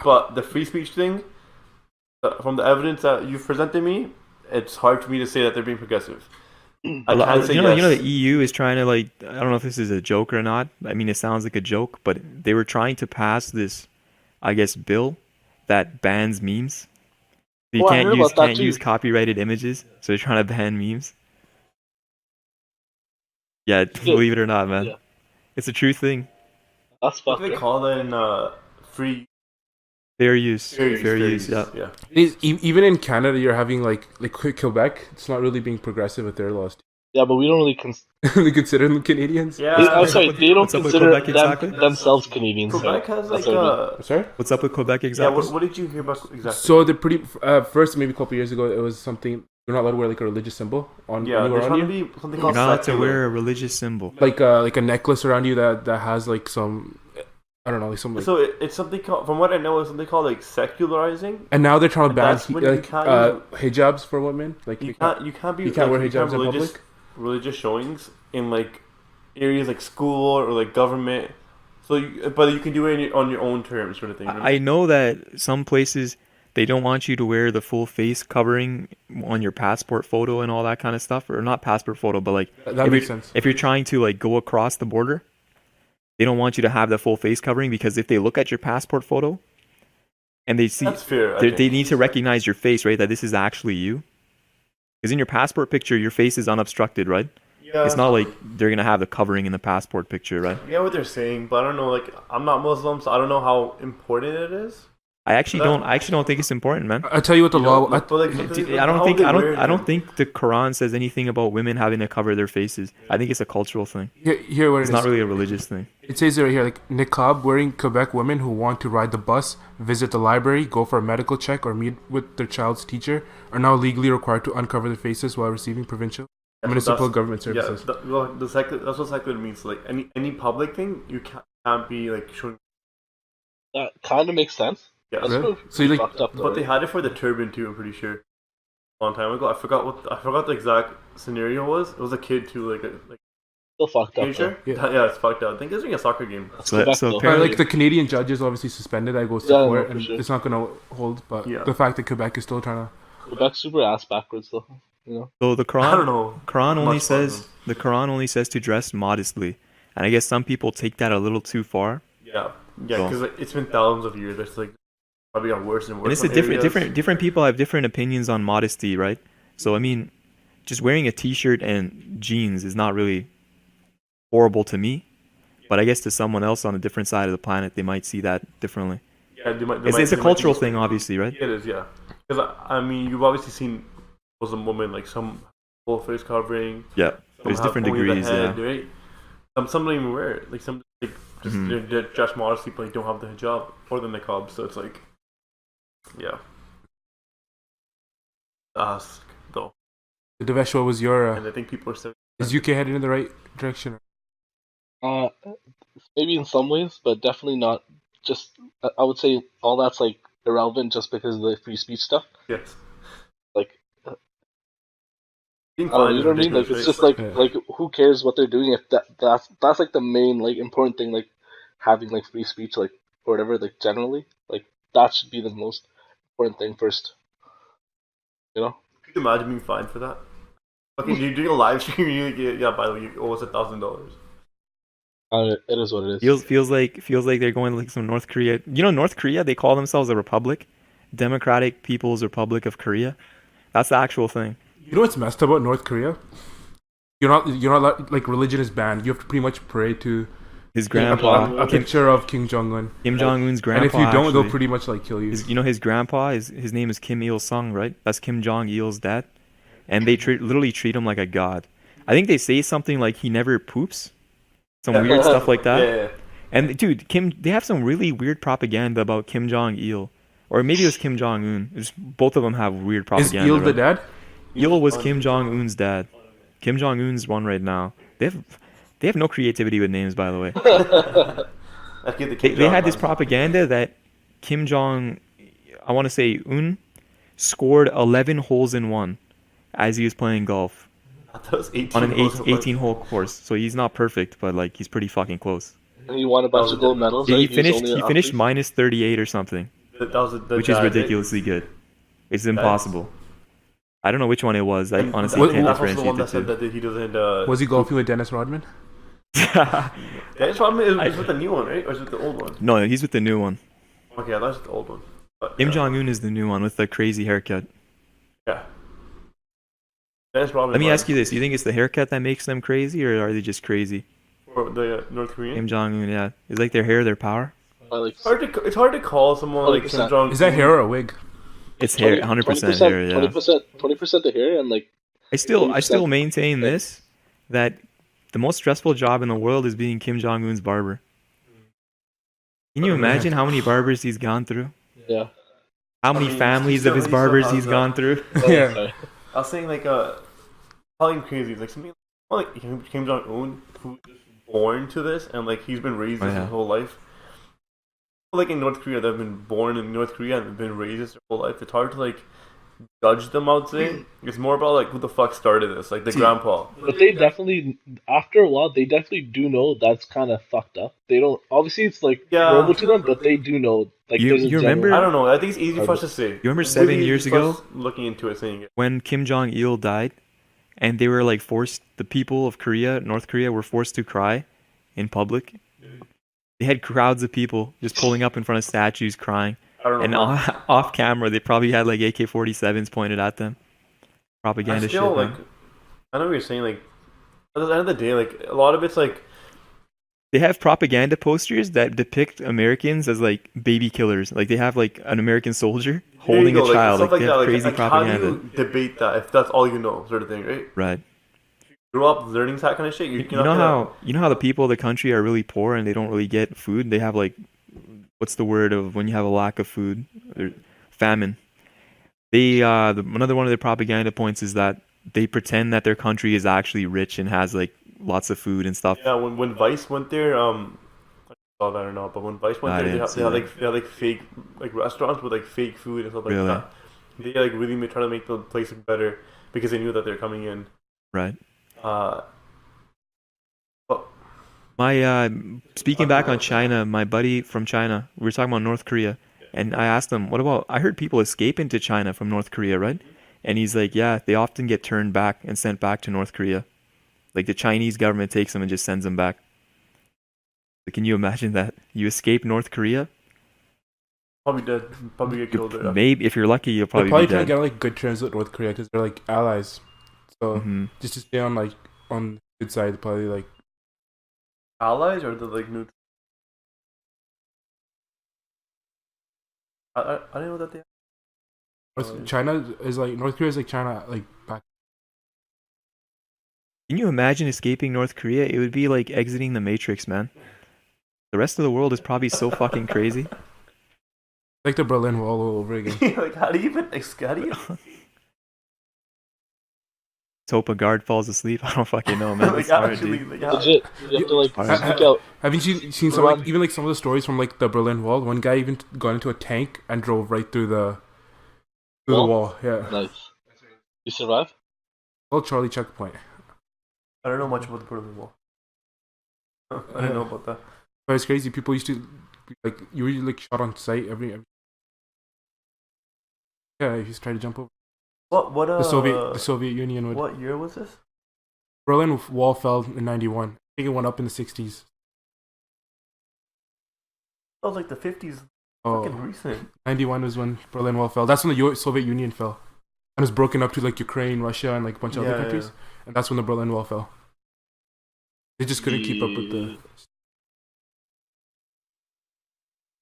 But the free speech thing, from the evidence that you've presented me, it's hard for me to say that they're being progressive. I can't say you know, yes. the EU is trying to like. I don't know if this is a joke or not. I mean, it sounds like a joke, but they were trying to pass this, I guess, bill that bans memes. You Oh, I heard about that too. use copyrighted images, so they're trying to ban memes. Yeah, believe it or not, man, Yeah. it's a true thing. That's What fucked. do they Up. call that in free Fair use. fair Fair use. use? Yeah. Even in Canada, you're having like Quebec. It's not really being progressive with their laws. Yeah, but we don't really They consider them Canadians. Yeah. I'm sorry, they don't What's up with consider Quebec exactly? themselves Canadians. Quebec sorry. has That's like what I mean. Sorry. What's up with Quebec yeah. exactly? What did you hear about exactly? So they're pretty. First, maybe a couple years ago, it was something you're not allowed to wear like a religious symbol on Yeah, anywhere they're on trying you. to be something You're called not allowed to secular. wear a religious symbol. Like a necklace around you that has like some, I don't know, like some. Like, So it's something called, from what I know, it's something called like secularizing. and now they're trying to And ban that's when you can't hijabs for women. Like You can't be you can't like, wear hijabs in religious, public. religious showings in like areas like school or like government. So, but you can do it on your own terms, sort of thing. I know that some places they don't want you to wear the full face covering on your passport photo and all that kind of stuff, or not passport photo, but like That if makes you're- sense. If you're trying to like go across the border, they don't want you to have the full face covering because if they look at your passport photo and they see That's fair. I they think. need to recognize your face, right? That this is actually you. Because in your passport picture, your face is unobstructed, right? Yeah, It's not like they're gonna have the covering in the passport picture, right? I get what they're saying, but I don't know. Like, I'm not Muslim, so I don't know how important it is. I actually don't think it's important, man. I tell you what the You law. know, but like, I don't think the Quran says anything about women having to cover their faces. I think it's a cultural thing. Here what It's it not is. really a religious thing. It says right here, like niqab wearing Quebec women who want to ride the bus, visit the library, go for a medical check, or meet with their child's teacher are now legally required to uncover their faces while receiving provincial municipal government services. Yeah, that's what secular means. Like any public thing, you can't be like showing. That kind of makes sense. Yeah, That's Really? pretty So you like- fucked up, though, but they right? had it for the turban too. I'm pretty sure. A long time ago, I forgot the exact scenario was. It was a kid too, like Still fucked Are up. you though. sure? Yeah. Yeah, it's fucked up. I think it's like a soccer game. That's So- Quebec, so though. apparently- Like the Canadian judges obviously suspended. I go Yeah, support, no, for and sure. it's not gonna hold. But Yeah. the fact that Quebec is still trying to. Quebec's super ass backwards though. You know. So the I don't Quran, know. Quran only Much says fun. the Quran only says to dress modestly, and I guess some people take that a little too far. Yeah, So- because like, it's been thousands of years. It's like probably got worse and worse. And it's a in areas. different people have different opinions on modesty, right? So I mean, just wearing a t-shirt and jeans is not really horrible to me, but I guess to someone else on a different side of the planet, they might see that differently. Yeah, they might, It's a they might cultural think- thing, obviously, right? It is, yeah. Because I mean, you've obviously seen Muslim women like some full face covering. Yeah, Some there's have different only the degrees. head, Yeah, right? Some don't even wear it. Like some like just Mhm. they're dressed modestly, but like, don't have the hijab or the niqab. So it's like, yeah. Ask though, Devesh, what was your? and I think people are still. Is UK headed in the right direction? Maybe in some ways, but definitely not. Just I would say all that's like irrelevant just because of the free speech stuff. Yes. Like Being I don't know, fine you is know what I mean? Like ridiculous, it's just right? like who cares what they're doing if that's like the main like important thing, like having like free speech, like or whatever, like generally, like that should be the most important thing first. You know? Could you imagine being fined for that? Okay, you're doing a live stream. Yeah. By the way, you owe us $1,000. It is what it is. feels like they're going like some North Korea. You know, North Korea, they call themselves a republic, Democratic People's Republic of Korea. That's the actual thing. You know what's messed up about North Korea? You're not allowed, like religion is banned. You have to pretty much pray to His a grandpa, picture of Kim Jong Un. Kim Jong Un's grandpa. And if you don't, actually, they'll pretty much like kill you. you know his grandpa his name is Kim Il Sung, right? That's Kim Jong Il's dad, and they literally treat him like a god. I think they say something like he never poops, some weird stuff like that. Yeah. And dude, they have some really weird propaganda about Kim Jong Il, or maybe it was Kim Jong Un. Both of them have weird Is propaganda. Il the right? dad? Il was Kim Jong Un's dad. Kim Jong Un's one right now. They have no creativity with names, by the way. I get the They had this man. propaganda that Kim Jong, I want to say Un, scored 11 holes in one as he was playing golf I thought it was 18 on an holes. 18-hole course. So he's not perfect, but like he's pretty fucking close. And he won a bunch of gold medals. He Right? finished was he only finished athlete. minus 38 or something, That was the which is dad, right? ridiculously good. It's impossible. I don't know which one it was. I And honestly What- can't that's also the one differentiate that the said that he doesn't. Was he golfing with Dennis Rodman? two. Dennis Rodman is with the new one, right? Or is it the old one? No, he's with the new one. Okay, that's the old one. But, Kim Jong Un is the new one with the crazy haircut. Yeah. Dennis Rodman. Let me ask you this: you think it's the haircut that makes them crazy, or are they just crazy? for the North Korean. Kim Jong Un, yeah. Is like their hair, their power? Like It's hard to call someone like Kim 20%. Jong. Is that hair or a wig? It's hair, 100% hair, yeah. 20% the hair, and like I still 20% maintain this, that the most stressful job in the world is being Kim Jong Un's barber. Can you imagine how many barbers he's gone through? yeah. How many families of his barbers he's gone through? Yeah. I was saying like probably crazy, like something like Kim Jong Un, who's born to this and like he's been raised this his whole life. Like in North Korea, they've been born in North Korea and been raised this their whole life. It's hard to like judge them, I'd say. It's more about like who the fuck started this, like the grandpa. But they definitely, after a while, they definitely do know that's kind of fucked up. They don't, obviously it's like normal to them, but they do know. Like, You remember? I don't know. I think it's easy for us to say. You remember 7 years ago looking into it, saying it when Kim Jong Il died, and they were like forced. The people of Korea, North Korea, were forced to cry in public. They had crowds of people just pulling up in front of statues, crying. I don't And know. off camera, they probably had like AK-47s pointed at them. Propaganda shit. Still, like, Man. I know what you're saying. Like, at the end of the day, like a lot of it's like They have propaganda posters that depict Americans as like baby killers. Like they have like an American soldier holding a child. Stuff Like they have that. crazy Like, propaganda. how do you debate that if that's all you know, sort of thing, right? Right. Grow up learning that kind of shit. You know how the people of the country are really poor and they don't really get food. They have like, what's the word of when you have a lack of food? Or famine. They another one of their propaganda points is that they pretend that their country is actually rich and has like lots of food and stuff. Yeah, when Vice went there, I saw that or not, but when Vice went there, they had like fake like restaurants with like fake food and stuff like that. They like really try to make the place look better because they knew that they're coming in. Right. But My speaking back on China, my buddy from China, we were talking about North Korea, and I asked him, "What about? I heard people escape into China from North Korea, right?" And he's like, "Yeah, they often get turned back and sent back to North Korea. Like the Chinese government takes them and just sends them back." Like, can you imagine that? You escape North Korea? probably dead. Probably get killed there. Maybe if you're lucky, you'll They're probably probably be trying to dead. get on like good terms with North Korea because they're like allies. So Mhm. just to stay on like on the good side, probably like Allies or the like new. I didn't know that they. China is like North Korea is like China like back. Can you imagine escaping North Korea? It would be like exiting the Matrix, man. The rest of the world is probably so fucking crazy. Like the Berlin Wall all over again. Like how do you even? How do you? Let's hope a guard falls asleep. I don't fucking know, man. Like It's hard, actually, dude. like, how- Legit, you have to like Alright. sneak out. Haven't you seen some like even like some of the stories from like the Berlin Wall? One guy even got into a tank and drove right through the wall. Yeah. Nice. You survive? Well, Charlie checkpoint. I don't know much about the Berlin Wall. I didn't know about that. But it's crazy. People used to like you were like shot on sight every yeah. If you try to jump over What the Soviet Union would. What year was this? Berlin Wall fell in '91. I think it went up in the '60s. That was like the 50s. Oh, Fucking recent. 91 was when Berlin Wall fell. That's when the Soviet Union fell. And it was broken up to like Ukraine, Russia, and like a bunch of other countries. Yeah. And that's when the Berlin Wall fell. They just couldn't keep up with the.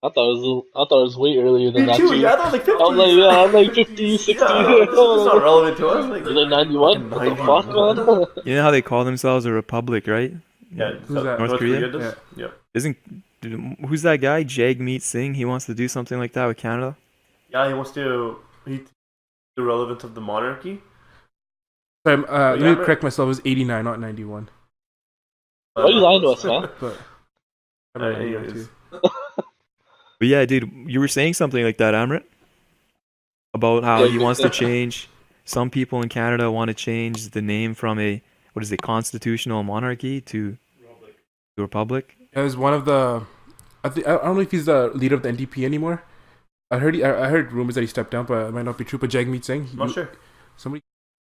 I thought it was way earlier than Me that. too. too. Yeah, I thought it was like 50s. I'm like, yeah, I'm like 50, 60. Yeah, it's not relevant to us. Like, You're like 91? What the 90. fuck, man? You know how they call themselves a republic, right? Yeah, Who's that? North Korea? does? Yeah. Who's that guy? Jagmeet Singh. He wants to do something like that with Canada. Yeah, he wants to. The relevance of the monarchy. Sorry, let me Yeah, correct myself. It was 89, not 91. Why are you lying to us, man? But I don't know, Anyways. too. But yeah, dude, you were saying something like that, Amrit, about how he wants to change. Some people in Canada want to change the name from a constitutional monarchy to a republic. It was one of the. I don't know if he's the leader of the NDP anymore. I heard rumors that he stepped down, but it might not be true. But Jagmeet Singh, Not sure. somebody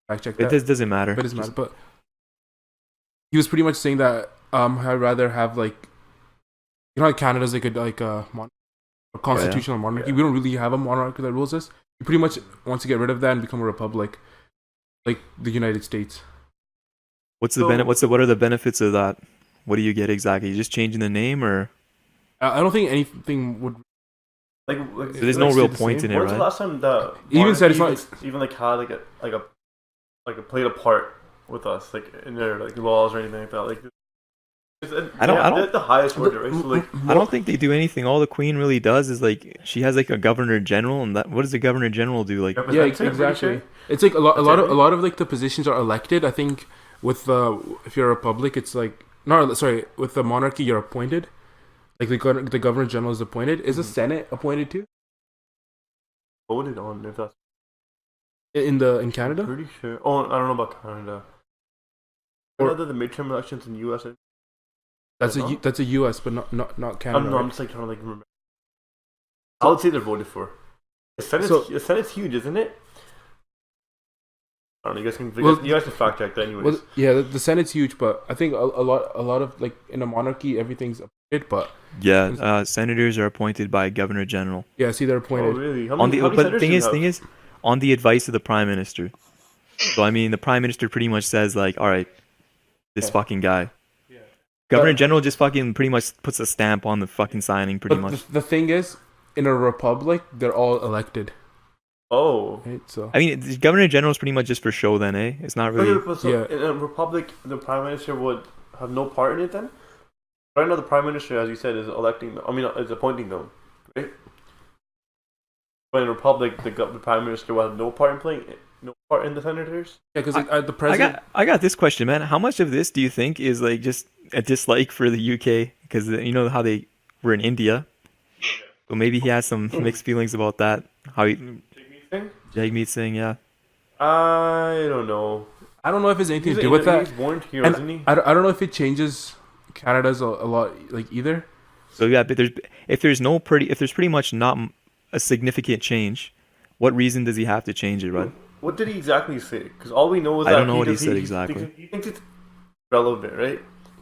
fact check It that. doesn't matter. But it doesn't matter. But he was pretty much saying that I'd rather have like, you know, how Canada's like a constitutional monarchy. Yeah. We don't really have a monarch that rules us. He pretty much wants to get rid of that and become a republic, like the United States. What are the benefits of that? what do you get exactly? Just changing the name, or I don't think anything would. Like so there's no Like, real stay the point same. in it, when's the right? last time the He even said it's monarchy not- even like had like a played a part with us, like in their like laws or anything like that? Like, I don't- they're the highest order, right? So like, I don't think they do anything. All the Queen really does is like she has like a Governor General, and that what does the Governor General do? Like, Yeah, representative, pretty exactly. sure. It's like a lot That's it, of right? like the positions are elected. I think with if you're a republic, it's like no, sorry, with the monarchy you're appointed. Like the governor general is appointed. Is the Senate appointed too Voted on if that's in Canada? pretty sure. Oh, I don't know about Canada. Or- Or the midterm elections in U.S. That's No? that's a U.S. but not Canada. I'm right? just like trying to like remember. I would say they're voted for. The Senate's huge, isn't it? I don't know. You guys can you guys can fact check that anyways. Well, yeah, the Senate's huge, but I think a lot of like in a monarchy everything's appointed. But yeah, senators are appointed by Governor General yeah, see, they're Oh appointed. really? How on many, the. how many But senators thing do you is, have? on the advice of the Prime Minister. So I mean, the Prime Minister pretty much says like, all right, this Yeah. fucking guy. Governor But- General just fucking pretty much puts a stamp on the fucking signing, pretty But much. the thing is, in a republic, they're all elected. Oh. Right? So I mean, the Governor General is pretty much just for show, then, eh? It's not really. So Yeah. in a republic, the prime minister would have no part in it then? Right now, the prime minister, as you said, is electing them. I mean, is appointing them, right? But in a republic, the prime minister will have no part in playing, no part in the senators. yeah, because the president. I got this question, man. How much of this do you think is like just a dislike for the UK? Because you know how they were in India, so maybe he has some mixed feelings about that. How he, Thing? Jagmeet Singh, yeah. I don't know. I don't know if it's anything He's to do with that. He's born here, And isn't he? I don't know if it changes Canada's a lot like either. So yeah, but if there's pretty much not a significant change, what reason does he have to change it, right? What did he exactly say? Because all we know is I that don't know what he said exactly. He thinks it's relevant, right?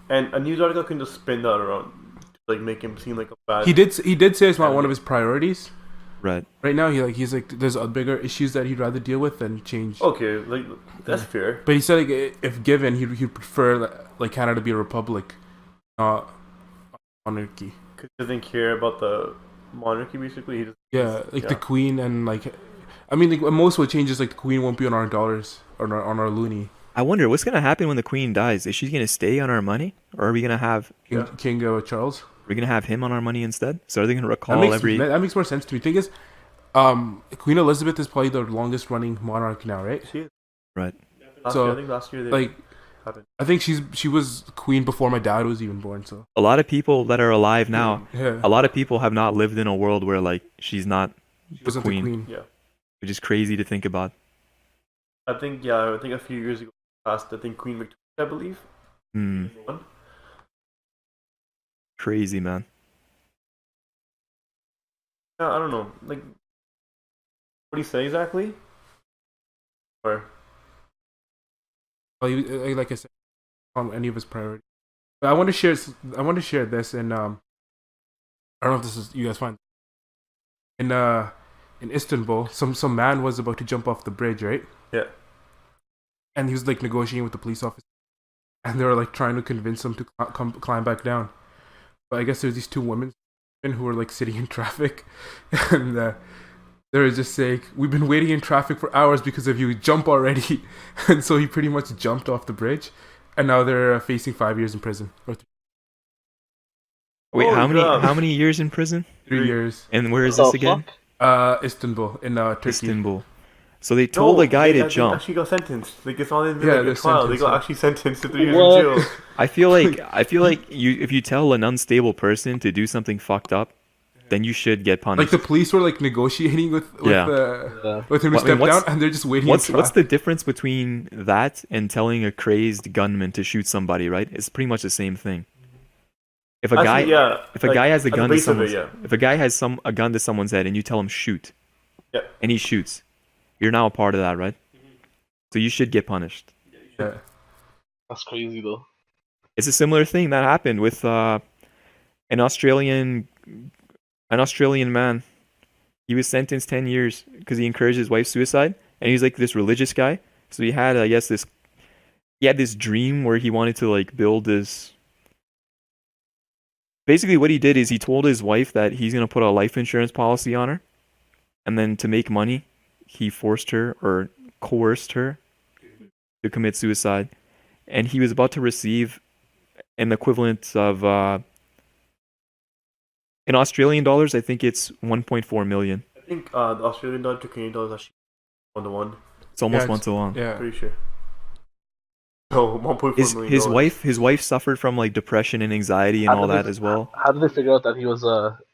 And a news article can just spin that around, to, like make him seem like a bad. He did say it's not one of his priorities. Right. Right now, he's like there's bigger issues that he'd rather deal with than change. Okay, like that's fair. But he said like, if given, he'd prefer like Canada to be a republic, not a monarchy. Because he doesn't care about the monarchy, basically. He just, Yeah, like the Yeah. Queen and like, I mean, like most what changes like the Queen won't be on our dollars or on our loonie. I wonder what's gonna happen when the Queen dies. Is she gonna stay on our money, or are we gonna have King Charles. him on our money instead? So are they gonna That recall makes every? that makes more sense to me. Thing is, Queen Elizabeth is probably the longest running monarch now, right? she is. Right. So, I think last year they Like, happened. I think she was queen before my dad was even born. So A lot of people that are alive now, yeah, a lot of people have not lived in a world where like she's not she the wasn't queen, the queen. Yeah, which is crazy to think about. I think a few years ago passed. I think Queen Victoria, I believe. Hmm. One. Crazy, man. Yeah, I don't know. Like, what do you say exactly? Or Well, like I said, on any of his priorities. But I want to share. I want to share this, and I don't know if this is you guys find. In Istanbul, some man was about to jump off the bridge, right? Yeah. And he was like negotiating with the police officer, and they were like trying to convince him to climb back down. But I guess there's these two women who were like sitting in traffic, and they were just saying, "We've been waiting in traffic for hours because of you. Jump already!" And so he pretty much jumped off the bridge, and now they're facing 5 years in prison or Wait, Oh, how many years in prison? 3 years. And where is What this the again? fuck? Istanbul in Turkey. Istanbul. So they told a guy to they jump. actually got sentenced. Like it's not even Yeah, like they're a trial. They sentenced, got yeah. actually sentenced to 3 years What? in jail. I feel like if you tell an unstable person to do something fucked up, then you should get Like punished. the police were like negotiating with Yeah. with him to Well, I mean, step what's- down, and they're just waiting. What's in what's traffic. the difference between that and telling a crazed gunman to shoot somebody, right? It's pretty much the same thing. If a guy Actually, yeah, if a like, guy has a at the gun to base of it, someone's yeah. if a guy has a gun to someone's head and you tell him shoot, Yeah. and he shoots, you're now a part of that, right? So you should get punished. Yeah. That's crazy though. It's a similar thing that happened with an Australian man. He was sentenced 10 years because he encouraged his wife's suicide, and he was like this religious guy. So he had, I guess, this dream where he wanted to like build this basically what he did is he told his wife that he's gonna put a life insurance policy on her, and then to make money, he forced her or coerced her to commit suicide, and he was about to receive an equivalent of in Australian dollars, I think it's 1.4 million. I think the Australian dollar to Canadian dollar is actually 1 to 1. It's almost Yeah, 1 to 1. Yeah. Pretty sure. So 1.4 million. His wife suffered from like depression and anxiety and How all did that they- as well. How did they figure out that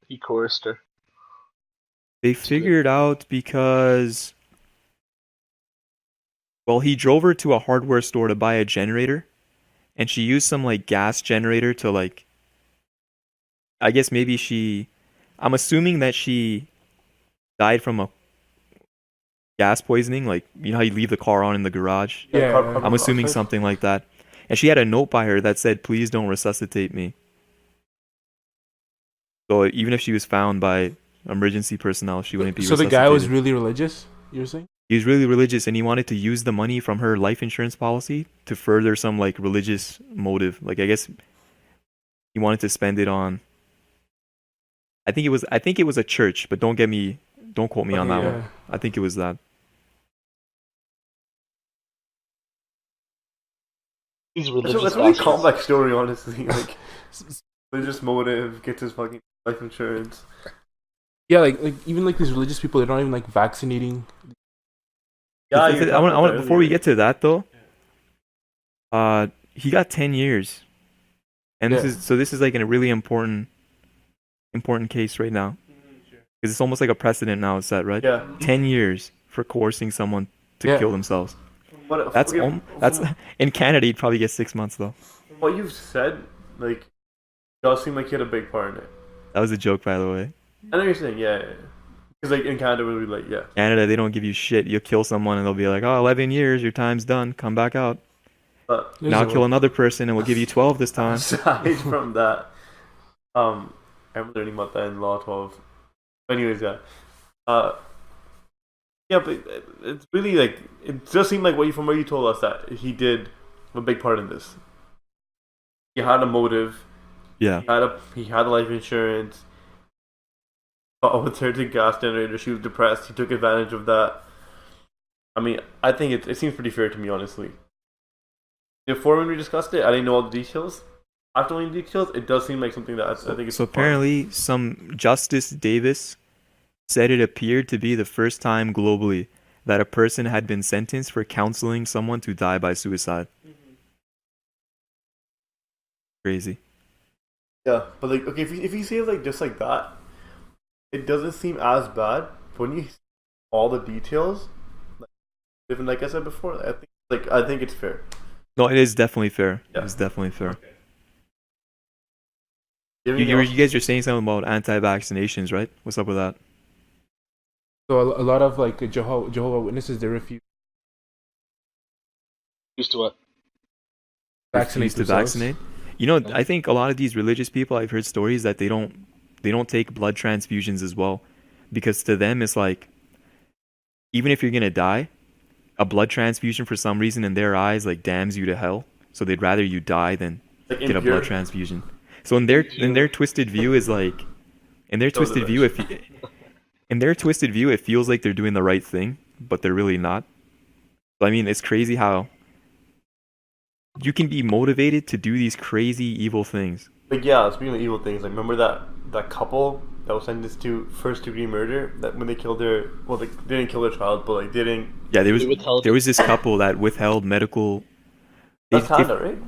he coerced her? They figured out because, well, he drove her to a hardware store to buy a generator, and she used some like gas generator to like, I guess maybe I'm assuming that she died from a gas poisoning, like you know how you leave the car on in the garage. Yeah. carbon I'm assuming monoxide. something like that. And she had a note by her that said, "Please don't resuscitate me." So even if she was found by emergency personnel, she wouldn't be So the resuscitated. guy was really religious, you were saying? He was really religious, and he wanted to use the money from her life insurance policy to further some like religious motive. Like I guess he wanted to spend it on. I think it was a church, but don't quote me on that Yeah. one. I think it was that. These It's religious a really assholes. complex story, honestly. Like, religious motive, gets his fucking life insurance. Yeah, like even like these religious people, they're not even like vaccinating. Yeah, I want before we get to that though. He got 10 years, and Yeah. this is like a really important case right now, because it's almost like a precedent now it's set, right? Yeah. 10 years for coercing someone to Yeah. kill themselves. But That's in Canada. You'd probably get 6 months though. what you've said. Like, it does seem like he had a big part in it. That was a joke, by the way. I know what you're saying, yeah. Because like in Canada, we'll be like, yeah. Canada, they don't give you shit. You kill someone and they'll be like, "Oh, 11 years, your time's done. Come back out. But Now kill another person and we'll give you 12 this time." aside from that, I'm learning about that in Law 12. Anyways, yeah. Yeah, but it's really like, it does seem like from what you told us that he did a big part in this. He had a motive. Yeah. He had life insurance. With her to gas generator, she was depressed. He took advantage of that. I mean, I think it seems pretty fair to me, honestly. Before when we discussed it, I didn't know all the details. After knowing the details, it does seem like something that I think is So apparently, some Justice Davis said it appeared to be the first time globally that a person had been sentenced for counseling someone to die by suicide. Crazy. Yeah, but like, okay, if you see it like just like that, it doesn't seem as bad. But when you see all the details, even like I said before, I think it's fair. No, it is definitely fair. Yeah. It's definitely fair. Okay. You guys are saying something about anti-vaccinations, right? What's up with that? So a lot of like Jehovah Witnesses, they refuse Used to what? vaccinate Refuse to themselves. vaccinate. You know, I think a lot of these religious people, I've heard stories that they don't take blood transfusions as well, because to them it's like, even if you're gonna die, a blood transfusion for some reason in their eyes like damns you to hell. So they'd rather you die than Like get a impure. blood transfusion. So in their twisted view is like, in their twisted view, it feels like they're doing the right thing, but they're really not. I mean, it's crazy how you can be motivated to do these crazy evil things. Like, yeah, speaking of evil things, like remember that couple that was sentenced to first-degree murder, that when they killed they didn't kill their child, but like didn't. Yeah, there withheld- was this couple that withheld medical. That's Canada, right?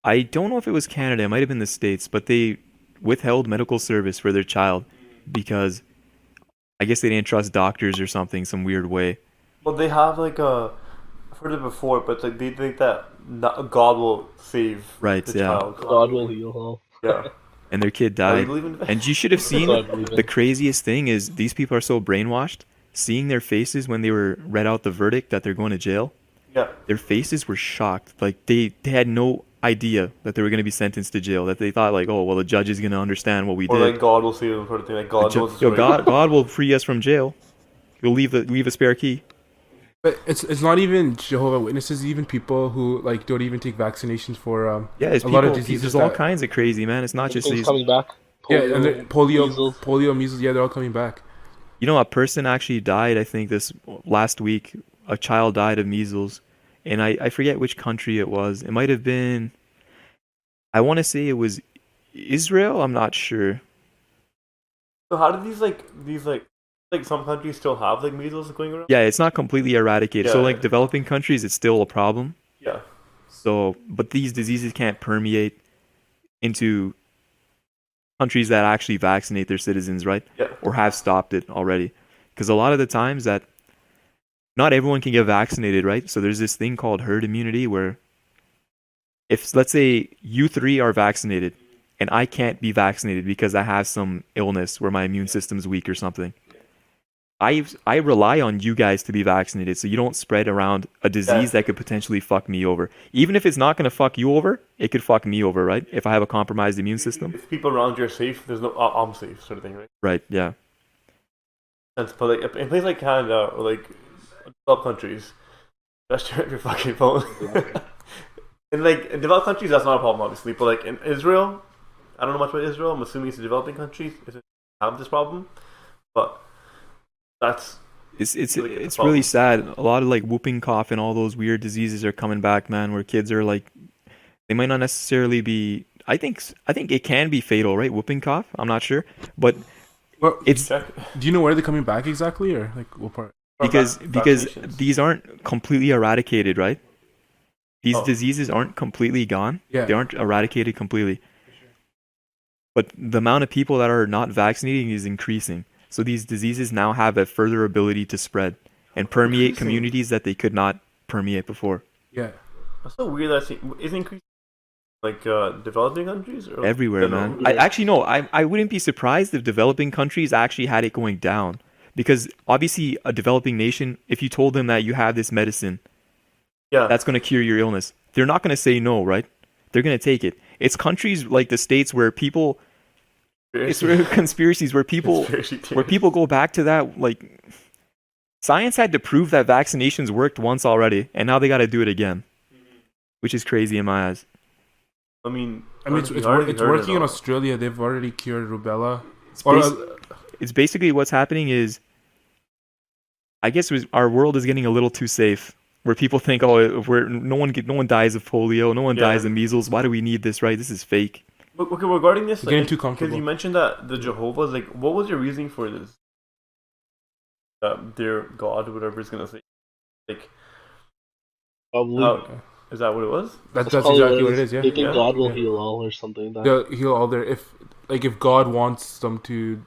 I don't know if it was Canada, it might have been the States, but they withheld medical service for their child because I guess they didn't trust doctors or something, some weird way. Well, they have like I've heard it before, but like they think that God will save Right, the yeah. child. God will heal all. Yeah. And their kid Are you died. believing that? And you should have seen God believe the it. craziest thing is these people are so brainwashed. Seeing their faces when they were read out the verdict that they're going to jail, Yeah. their faces were shocked. Like they had no idea that they were going to be sentenced to jail. That they thought like, oh well, the judge is going to understand what we Or did. like God will save them, sort of thing. Like God knows. God will free us from jail. He'll leave a spare key. But it's not even Jehovah Witnesses, even people who like don't even take vaccinations for Yeah, it's a lot of people. diseases. There's all That, kinds of crazy, man. It's not just Things these. coming back. yeah, and Measles. polio, measles. Yeah, they're all coming back. You know, a person actually died. I think this last week, a child died of measles, and I forget which country it was. It might have been. I want to say it was Israel. I'm not sure. So how do these some countries still have like measles going around? Yeah, it's not completely eradicated. So Yeah. like developing countries, it's still a problem. Yeah. So, but these diseases can't permeate into countries that actually vaccinate their citizens, right? Yeah. Or have stopped it already. Because a lot of the times that not everyone can get vaccinated, right? So there's this thing called herd immunity where if, let's say, you three are vaccinated and I can't be vaccinated because I have some illness where my immune system's weak or something, I rely on you guys to be vaccinated so you don't spread around a disease that could potentially fuck me over. Even if it's not going to fuck you over, it could fuck me over, right? If I have a compromised immune system. If people around you are safe, there's no I'm safe sort of thing, right? Right, yeah. And but like in places like Canada or like developed countries, just turn your fucking phone. In like in developed countries, that's not a problem, obviously. But like in Israel, I don't know much about Israel. I'm assuming it's a developing country. It doesn't have this problem, but that's It's really it's the problem. really sad. A lot of like whooping cough and all those weird diseases are coming back, man. Where kids are like, they might not necessarily be. I think it can be fatal, right? Whooping cough. I'm not sure, but Well, it's check. do you know where they're coming back exactly, or like what part? because Vaccinations. these aren't completely eradicated, right? These Oh. diseases aren't completely gone. Yeah. They aren't eradicated completely. But the amount of people that are not vaccinating is increasing. So these diseases now have a further ability to spread and permeate Increasing. communities that they could not permeate before. Yeah. That's so weird. That is increasing like developing countries or Everywhere, general? man. I actually no, I wouldn't be surprised if developing countries actually had it going down. Because obviously a developing nation, if you told them that you have this medicine Yeah. that's going to cure your illness, they're not going to say no, right? They're going to take it. It's countries like the States where people, it's conspiracies where people Conspiracy theories. where people go back to that, like science had to prove that vaccinations worked once already, and now they got to do it again, which is crazy in my eyes. I mean, It's working in Australia. They've already cured rubella. It's, Or, it's basically what's happening is, I guess our world is getting a little too safe, where people think, oh, if no one dies of polio, no one dies of measles. Why do we need this? Right? This is fake. Okay, regarding this, You're getting like, too because comfortable. you mentioned that the Jehovah's, like, what was your reasoning for this? Their God, whatever it's gonna say, like, Probably. is that what it was? that's probably exactly what it is. Yeah. They think Yeah. God will Yeah. heal all or something like that. They'll heal all their if God wants them to.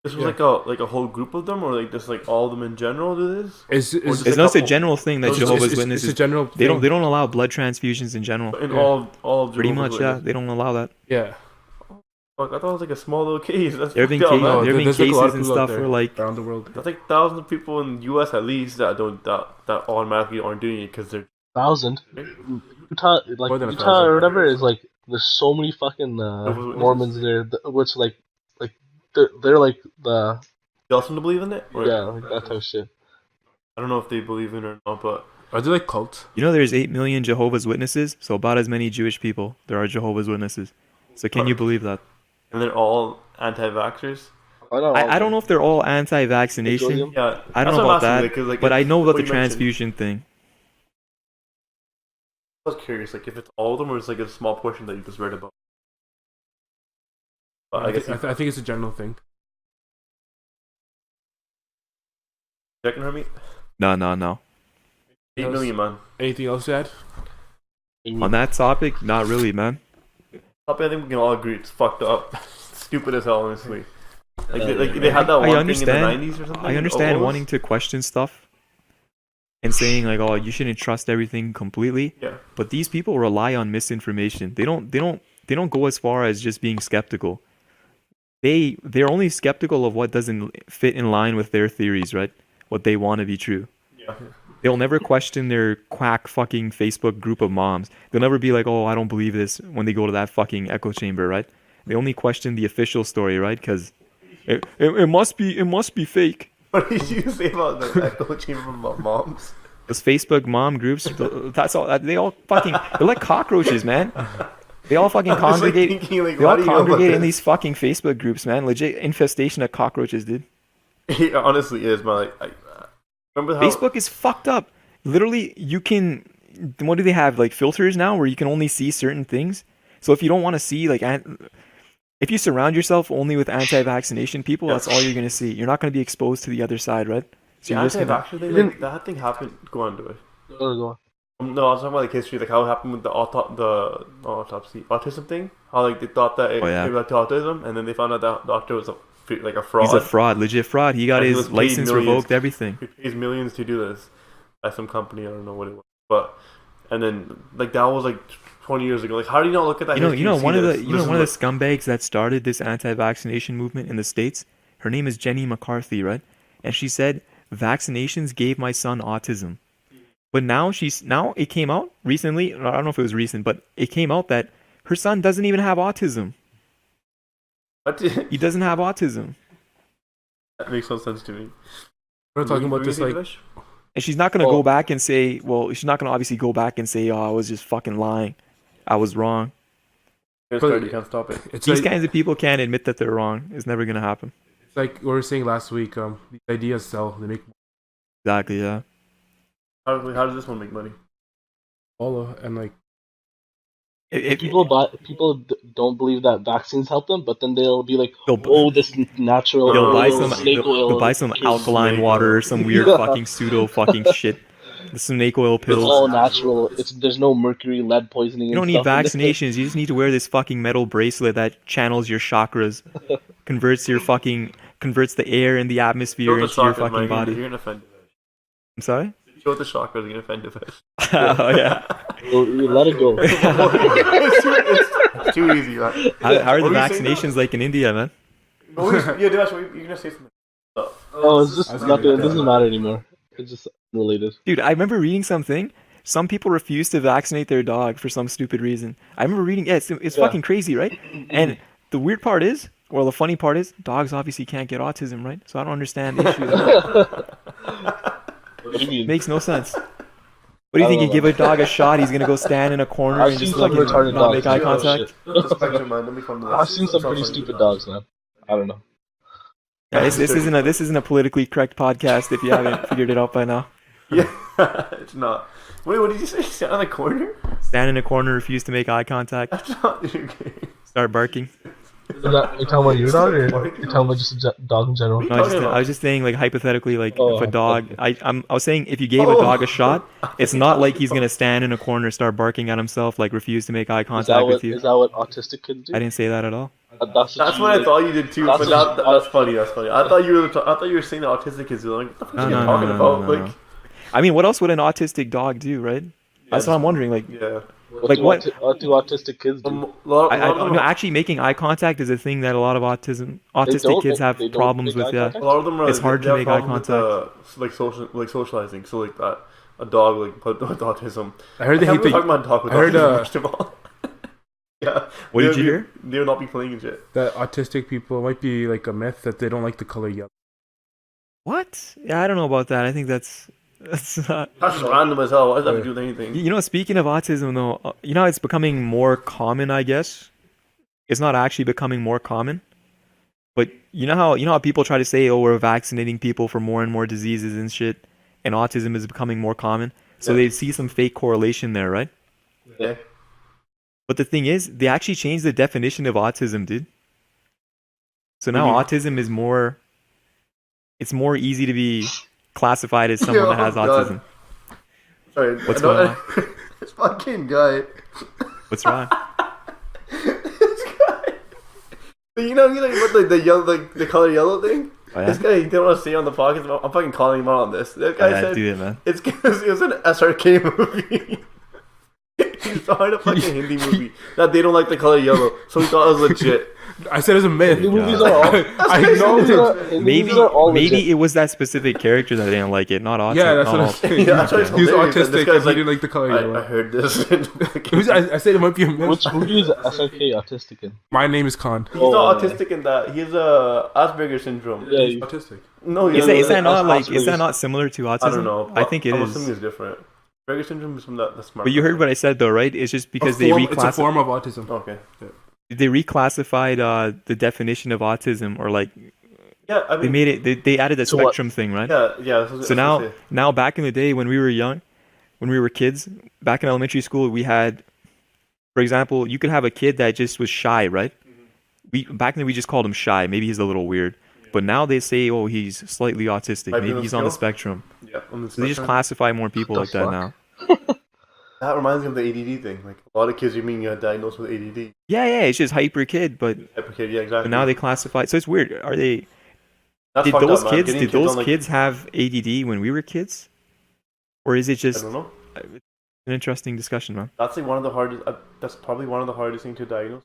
This was Yeah. like a whole group of them, or like just like all of them in general do this? It's just It's a not a couple- general thing that it's- Jehovah's it's Witnesses. a general. They thing. don't allow blood transfusions in general. In Yeah. all of Pretty Jehovah's much, yeah. Witnesses? They don't allow that. Yeah. Fuck, I thought it was like a small little case. That's There have been fucked up, cases, man. No, there have been there's like a lot of cases and people out stuff there where like around the world. That's like thousands of people in the U.S. at least that don't that automatically aren't doing it because they're 1,000. Utah, More than Utah 1,000. or whatever is like there's so many fucking Witnesses. Mormons there, which like they're like the you also to believe in it. Or, like that type of shit. I don't know if they believe in it or not, but Are they like cults? you know there's 8 million Jehovah's Witnesses, so about as many Jewish people there are Jehovah's Witnesses. So can you believe that? and they're all anti-vaxxers. I don't know if they're all anti-vaccination. Majority Yeah, I don't that's know what about I'm that, asking, like, but I know about what the you mentioned. transfusion thing. I was curious, like if it's all of them or it's like a small portion that you just read about. But I guess you I think it's a general thing. checking her, me. No. 8 million, man. Anything else to add? On that topic, not really, man. I think we can all agree it's fucked up, stupid as hell, honestly. Like they had that one I thing understand. in the 90s or something. I understand almost. wanting to question stuff and saying like, "Oh, you shouldn't trust everything completely." Yeah. But these people rely on misinformation. They don't go as far as just being skeptical. They're only skeptical of what doesn't fit in line with their theories, right? What they want to be true. Yeah. They'll never question their quack fucking Facebook group of moms. They'll never be like, "Oh, I don't believe this," when they go to that fucking echo chamber, right? They only question the official story, right? Because it must be fake. What did you say about the echo chamber about moms? Those Facebook mom groups, that's all. They all fucking. They're like cockroaches, man. They all fucking congregate. Like thinking, like, They all why do you know about congregate in this? these fucking Facebook groups, man. Legit infestation of cockroaches, dude. It honestly is, man. Like, remember how Facebook is fucked up. Literally, you can. What do they have? Like filters now, where you can only see certain things. So if you don't want to see, like, if you surround yourself only with anti-vaccination people, that's all you're gonna see. You're not gonna be exposed to the other side, right? So the you're just gonna. anti-vaxxer thing, like, that thing happened. Go on, do it. Go on. No, I was talking about like history, like how it happened with the autopsy, autism thing. How like they thought that it led to autism, and then they found out that doctor was a fraud. He's a fraud, legit fraud. He got And he his was paid license millions. revoked, everything. He pays millions to do this by some company. I don't know what it was, but and then like that was like 20 years ago. Like, how do you not look at that? You know, one of the one the scumbags that started this anti-vaccination movement in the States. Her name is Jenny McCarthy, right? And she said vaccinations gave my son autism. But now it came out recently. I don't know if it was recent, but it came out that her son doesn't even have autism. He doesn't have autism. That makes no sense to me. We're talking about this like And she's not gonna go back and say, well, she's not gonna obviously go back and say, oh, I was just fucking lying. I was wrong. You can't stop it. it's These like, kinds of people can't admit that they're wrong. It's never gonna happen. it's like what we were saying last week. These ideas sell. They make Exactly, yeah. How does this one make money? follow and like People don't believe that vaccines help them, but then they'll be like, They'll- "Oh, this natural They'll buy snake oil." They'll buy some kills alkaline snake water oil." or some weird fucking pseudo fucking shit. The snake oil It's pills. all natural. There's no mercury, lead poisoning. You don't need vaccinations. You just need to wear this fucking metal bracelet that channels your chakras, converts the air in the atmosphere into your fucking body. You're gonna offend. I'm sorry? Show the chakras, you're gonna offend the fish. Oh yeah. You let it go. It's too easy, right? How are the What were you saying vaccinations like in India, man? Yeah, Dinesh, you're gonna say something. Oh, it's just nothing. It doesn't matter anymore. It's just unrelated. Dude, I remember reading something. Some people refuse to vaccinate their dog for some stupid reason. I remember reading, it's fucking crazy, right? And the weird part is, or the funny part is, dogs obviously can't get autism, right? So I don't understand the issue there. What do you mean? Makes no sense. What do you think? You give a dog a shot, he's gonna go stand in a corner I've and seen just some fucking retarded not dogs. make eye Oh, contact? shit. Just spectrum, man. Don't be fun to this. I've seen some pretty stupid dogs, man. I don't know. Yeah, this isn't a politically correct podcast if you haven't figured it out by now. Yeah, it's not. Wait, what did you say? Stand on the corner? Stand in a corner, refuse to make eye contact, That's not okay. start barking. Is that, you talking about your dog, or you talking about just a dog in general? No, I was just saying, like, hypothetically, like, Oh, if a dog, I was saying, if you gave a dog a shot, it's not like he's gonna stand in a corner, start barking at himself, like, refuse to make eye contact with you. Is that what autistic kids do? I didn't say that at all. That's what I thought you did too, but that's funny. That's funny. I thought you were saying that autistic kids do. Like, what the fuck are you talking about? No. Like, I mean, what else would an autistic dog do, right? That's what I'm wondering. Like, yeah. Like what? What do autistic kids do? No, actually, making eye contact is a thing that a lot of autistic kids have problems with. Yeah, A lot of them are. It's hard to make eye contact. Like socializing. So like that, a dog with autism. I heard they hate talking about dog with autism. First of all. Yeah. What did you hear? They will not be playing and shit. that autistic people might be like a myth that they don't like the color yellow. What? Yeah, I don't know about that. I think that's not. That's just random as hell. What does that have to do with anything? You know, speaking of autism, though, you know, it's becoming more common. I guess it's not actually becoming more common, but you know how people try to say, "Oh, we're vaccinating people for more and more diseases and shit," and autism is becoming more common. So they see some fake correlation there, right? Yeah. But the thing is, they actually changed the definition of autism, dude. So now autism is more. It's more easy to be classified as someone that has autism. Sorry, What's going on? This fucking guy. What's wrong? This guy. You know what the yellow, like the color yellow thing? Oh, yeah? This guy, he didn't want to say on the podcast. I'm fucking calling him out on this. That guy said do it, man. it's because it was an SRK movie. He's saw in a fucking Hindi movie that they don't like the color yellow, so he thought it was legit. I said it's a myth. Hindi movies are all. I acknowledge. Maybe legit. it was that specific character that didn't like it, not autism. Yeah, that's what I'm saying. Yeah, that's why it's He was hilarious. And this autistic guy's and he didn't like the color I yellow. heard this. I said it might be a myth. Which movie is SRK autistic in? My name is Khan. He's not autistic in that. He has Asperger's syndrome. Yeah, He's autistic. No, Is that not like? Asperger's. Is that not similar to autism? I don't know. I think it I'm is. assuming it's different. Asperger's syndrome is from the smart. But you heard what I said though, right? It's just because It's a form of autism. Okay. they reclassified the definition of autism, or like Yeah, I mean, they made it. They added a So what? spectrum thing, right? yeah. So now back in the day when we were young, when we were kids, back in elementary school, we had, for example, you could have a kid that just was shy, right? Back then we just called him shy. Maybe he's a little weird. But now they say, oh, he's slightly autistic. Might be Maybe on he's the on the scale? spectrum. Yeah, on the So they just spectrum. classify more people What like the that fuck? now. That reminds me of the ADD thing. Like a lot of kids, you mean you're diagnosed with ADD. Yeah, it's just hyper kid, but Yeah, exactly. now they classify. So it's weird. Are they? That's Did fucked those up, man. kids? Getting Did those on, kids have ADD when we were kids, or is it I just don't know. an interesting discussion, man? That's like one of the hardest. That's probably one of the hardest things to diagnose.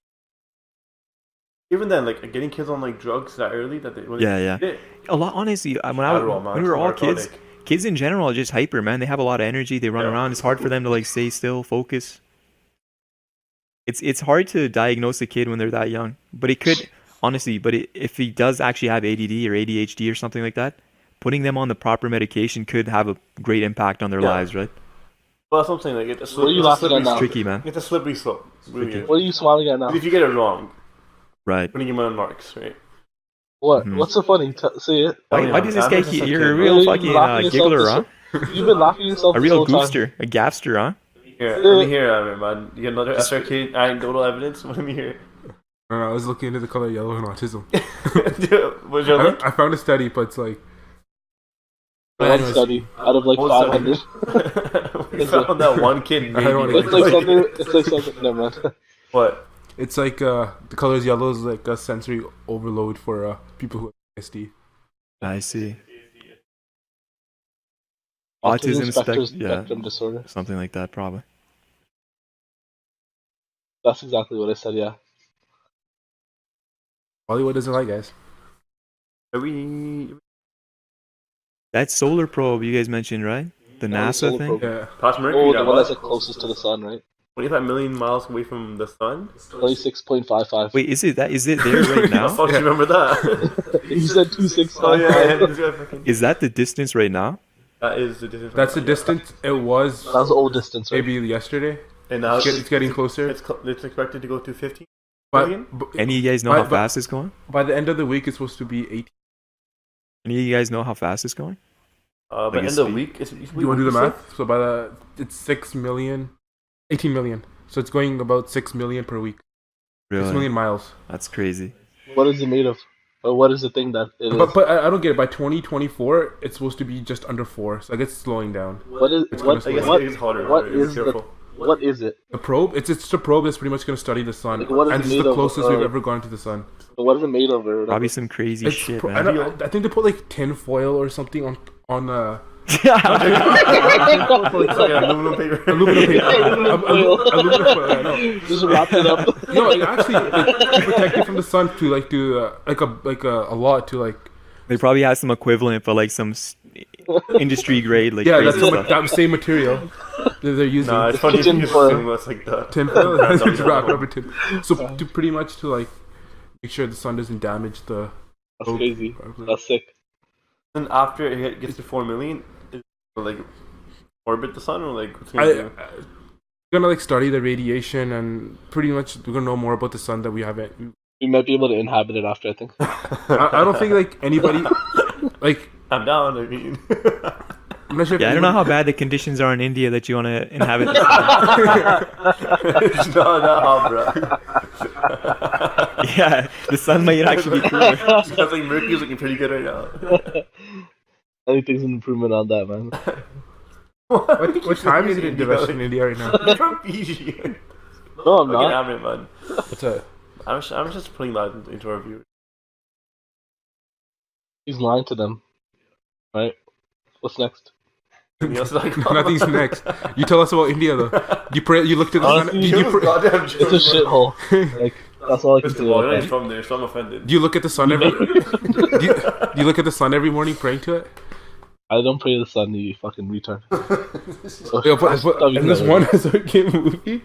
Even then, like getting kids on like drugs that early, that they Yeah. A lot, honestly. When we were all kids, kids in general are just hyper, man. They have a lot of energy. They run Yeah. around. It's hard for them to like stay still, focus. It's hard to diagnose a kid when they're that young, but it could honestly. But if he does actually have ADD or ADHD or something like that, putting them on the proper medication could have a great impact on their Yeah. lives, right? Well, that's what I'm saying. Like it's a What are you laughing at now? It's tricky, man. It's a slippery slope. Really Tricky. is. What are you smiling at now? If you get it wrong, Right. putting him on marks, right? What? Mhm. What's so funny? Say it. Why does this guy? You're a Really real fucking laughing yourself giggler, this- huh? You've been laughing yourself A this real whole time. goofster, a gapster, huh? Here, let me hear, man. You got another SRK anecdotal evidence? Let me hear. I was looking into the color yellow and autism. What's your link? I found a study, but it's like One study out of like What 500. We found that one kid. I don't Maybe. It's like something. It's like something. Never mind. What? it's like the colors yellow is like a sensory overload for people who have ASD. I see. Autism Autism spectrum yeah, disorder. something like that, probably. That's exactly what I said. Yeah. Hollywood doesn't like guys. Are we That solar probe you guys mentioned, right? The Yeah, the NASA solar thing. probe. Yeah. past Mercury? Oh, the that one that's was like closest to the sun, right? 25 million miles away from the sun. 26.55. Wait, is it there right How now? fuck do you remember that? You said 265. Oh yeah, this guy fucking. Is that the distance right now? That is the distance. That's the distance it was That was old distance, right? maybe yesterday. And now It's getting closer. It's expected to go to 15 But, million. but Any of you guys know But- how but- fast it's going? by the end of the week, it's supposed to be 18. Any of you guys know how fast it's going? By Like end a of the speed. week, You want to do the math? So by it's 6 million, 18 million. So it's going about 6 million per week. 6 Really? million miles. That's crazy. What is it made of? Or what is the thing that it is? But I don't get it. By 2024, it's supposed to be just under 4. So I guess it's slowing down. What is It's what? gonna I guess What? it is harder. What Be is careful. What is it? The probe, it's just a probe that's pretty much going to study the sun. Like, what is and it it's made the of? closest we've ever gone to the sun. What is it made of? Or whatever? Probably some crazy It's shit, pro- man. I think they put like tin foil or something on It's like aluminum paper. aluminum paper. Aluminum foil. Aluminum foil, I know. Just wrap it up. No, it actually like, protect it from the sun to like do like a lot to like They probably have some equivalent for like some industry grade, like yeah, crazy that's stuff. that same material that they're using. Nah, it's funny if Tin you foil. assume that's like that. Tin foil, it's wrapped rubber tin. So to pretty much to like make sure the sun doesn't damage the. That's crazy. That's sick. And after it gets to 4 million, is it, like orbit the sun or like what's it I, gonna do? we're gonna like study the radiation and pretty much we're gonna know more about the sun that we haven't. We might be able to inhabit it after. I think. I don't think like anybody like I'm down. I mean, I'm not sure. If Yeah, I don't know anybody- how bad the conditions are in India that you want to inhabit. it's not that hot, bro. Yeah, the sun might actually be cooler. I think Mercury's looking pretty good right now. I think there's an improvement on that, man. I think what time is it in in India right now? You're from Fiji. No, I'm Fucking not. damn it, man. What's that? I'm just putting that into our viewers. He's lying to them. Right? What's next? Anything else to talk about? Nothing's next. You tell us about India though. You pray. You looked at the sun. Honestly, Goddamn It's a shithole. Like that's all I can First say of all, about you're not that. from there, so I'm offended. Do you look at the sun every? do you look at the sun every morning praying to it? I don't pray to the sun, you fucking retard. Yeah, but in this one SRK movie,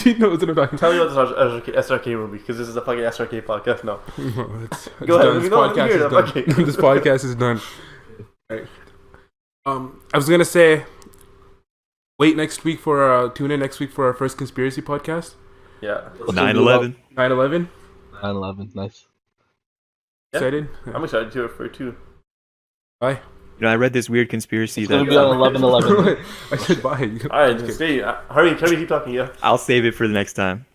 you know what I'm talking Tell me about this SRK movie, because this is a fucking SRK podcast now. It's Go ahead, done. This let me podcast hear is that, done. okay. This podcast is done. Right. I was gonna say, wait next week for tune in next week for our first conspiracy podcast. Yeah. 9/11. 9/11. 9/11, nice. Yeah. Excited? I'm excited to for it too. Bye. You know, I read this weird conspiracy It's gonna that be on 11/11. I said bye. Alright, stay. Hurry, keep talking, yeah. I'll save it for the next time.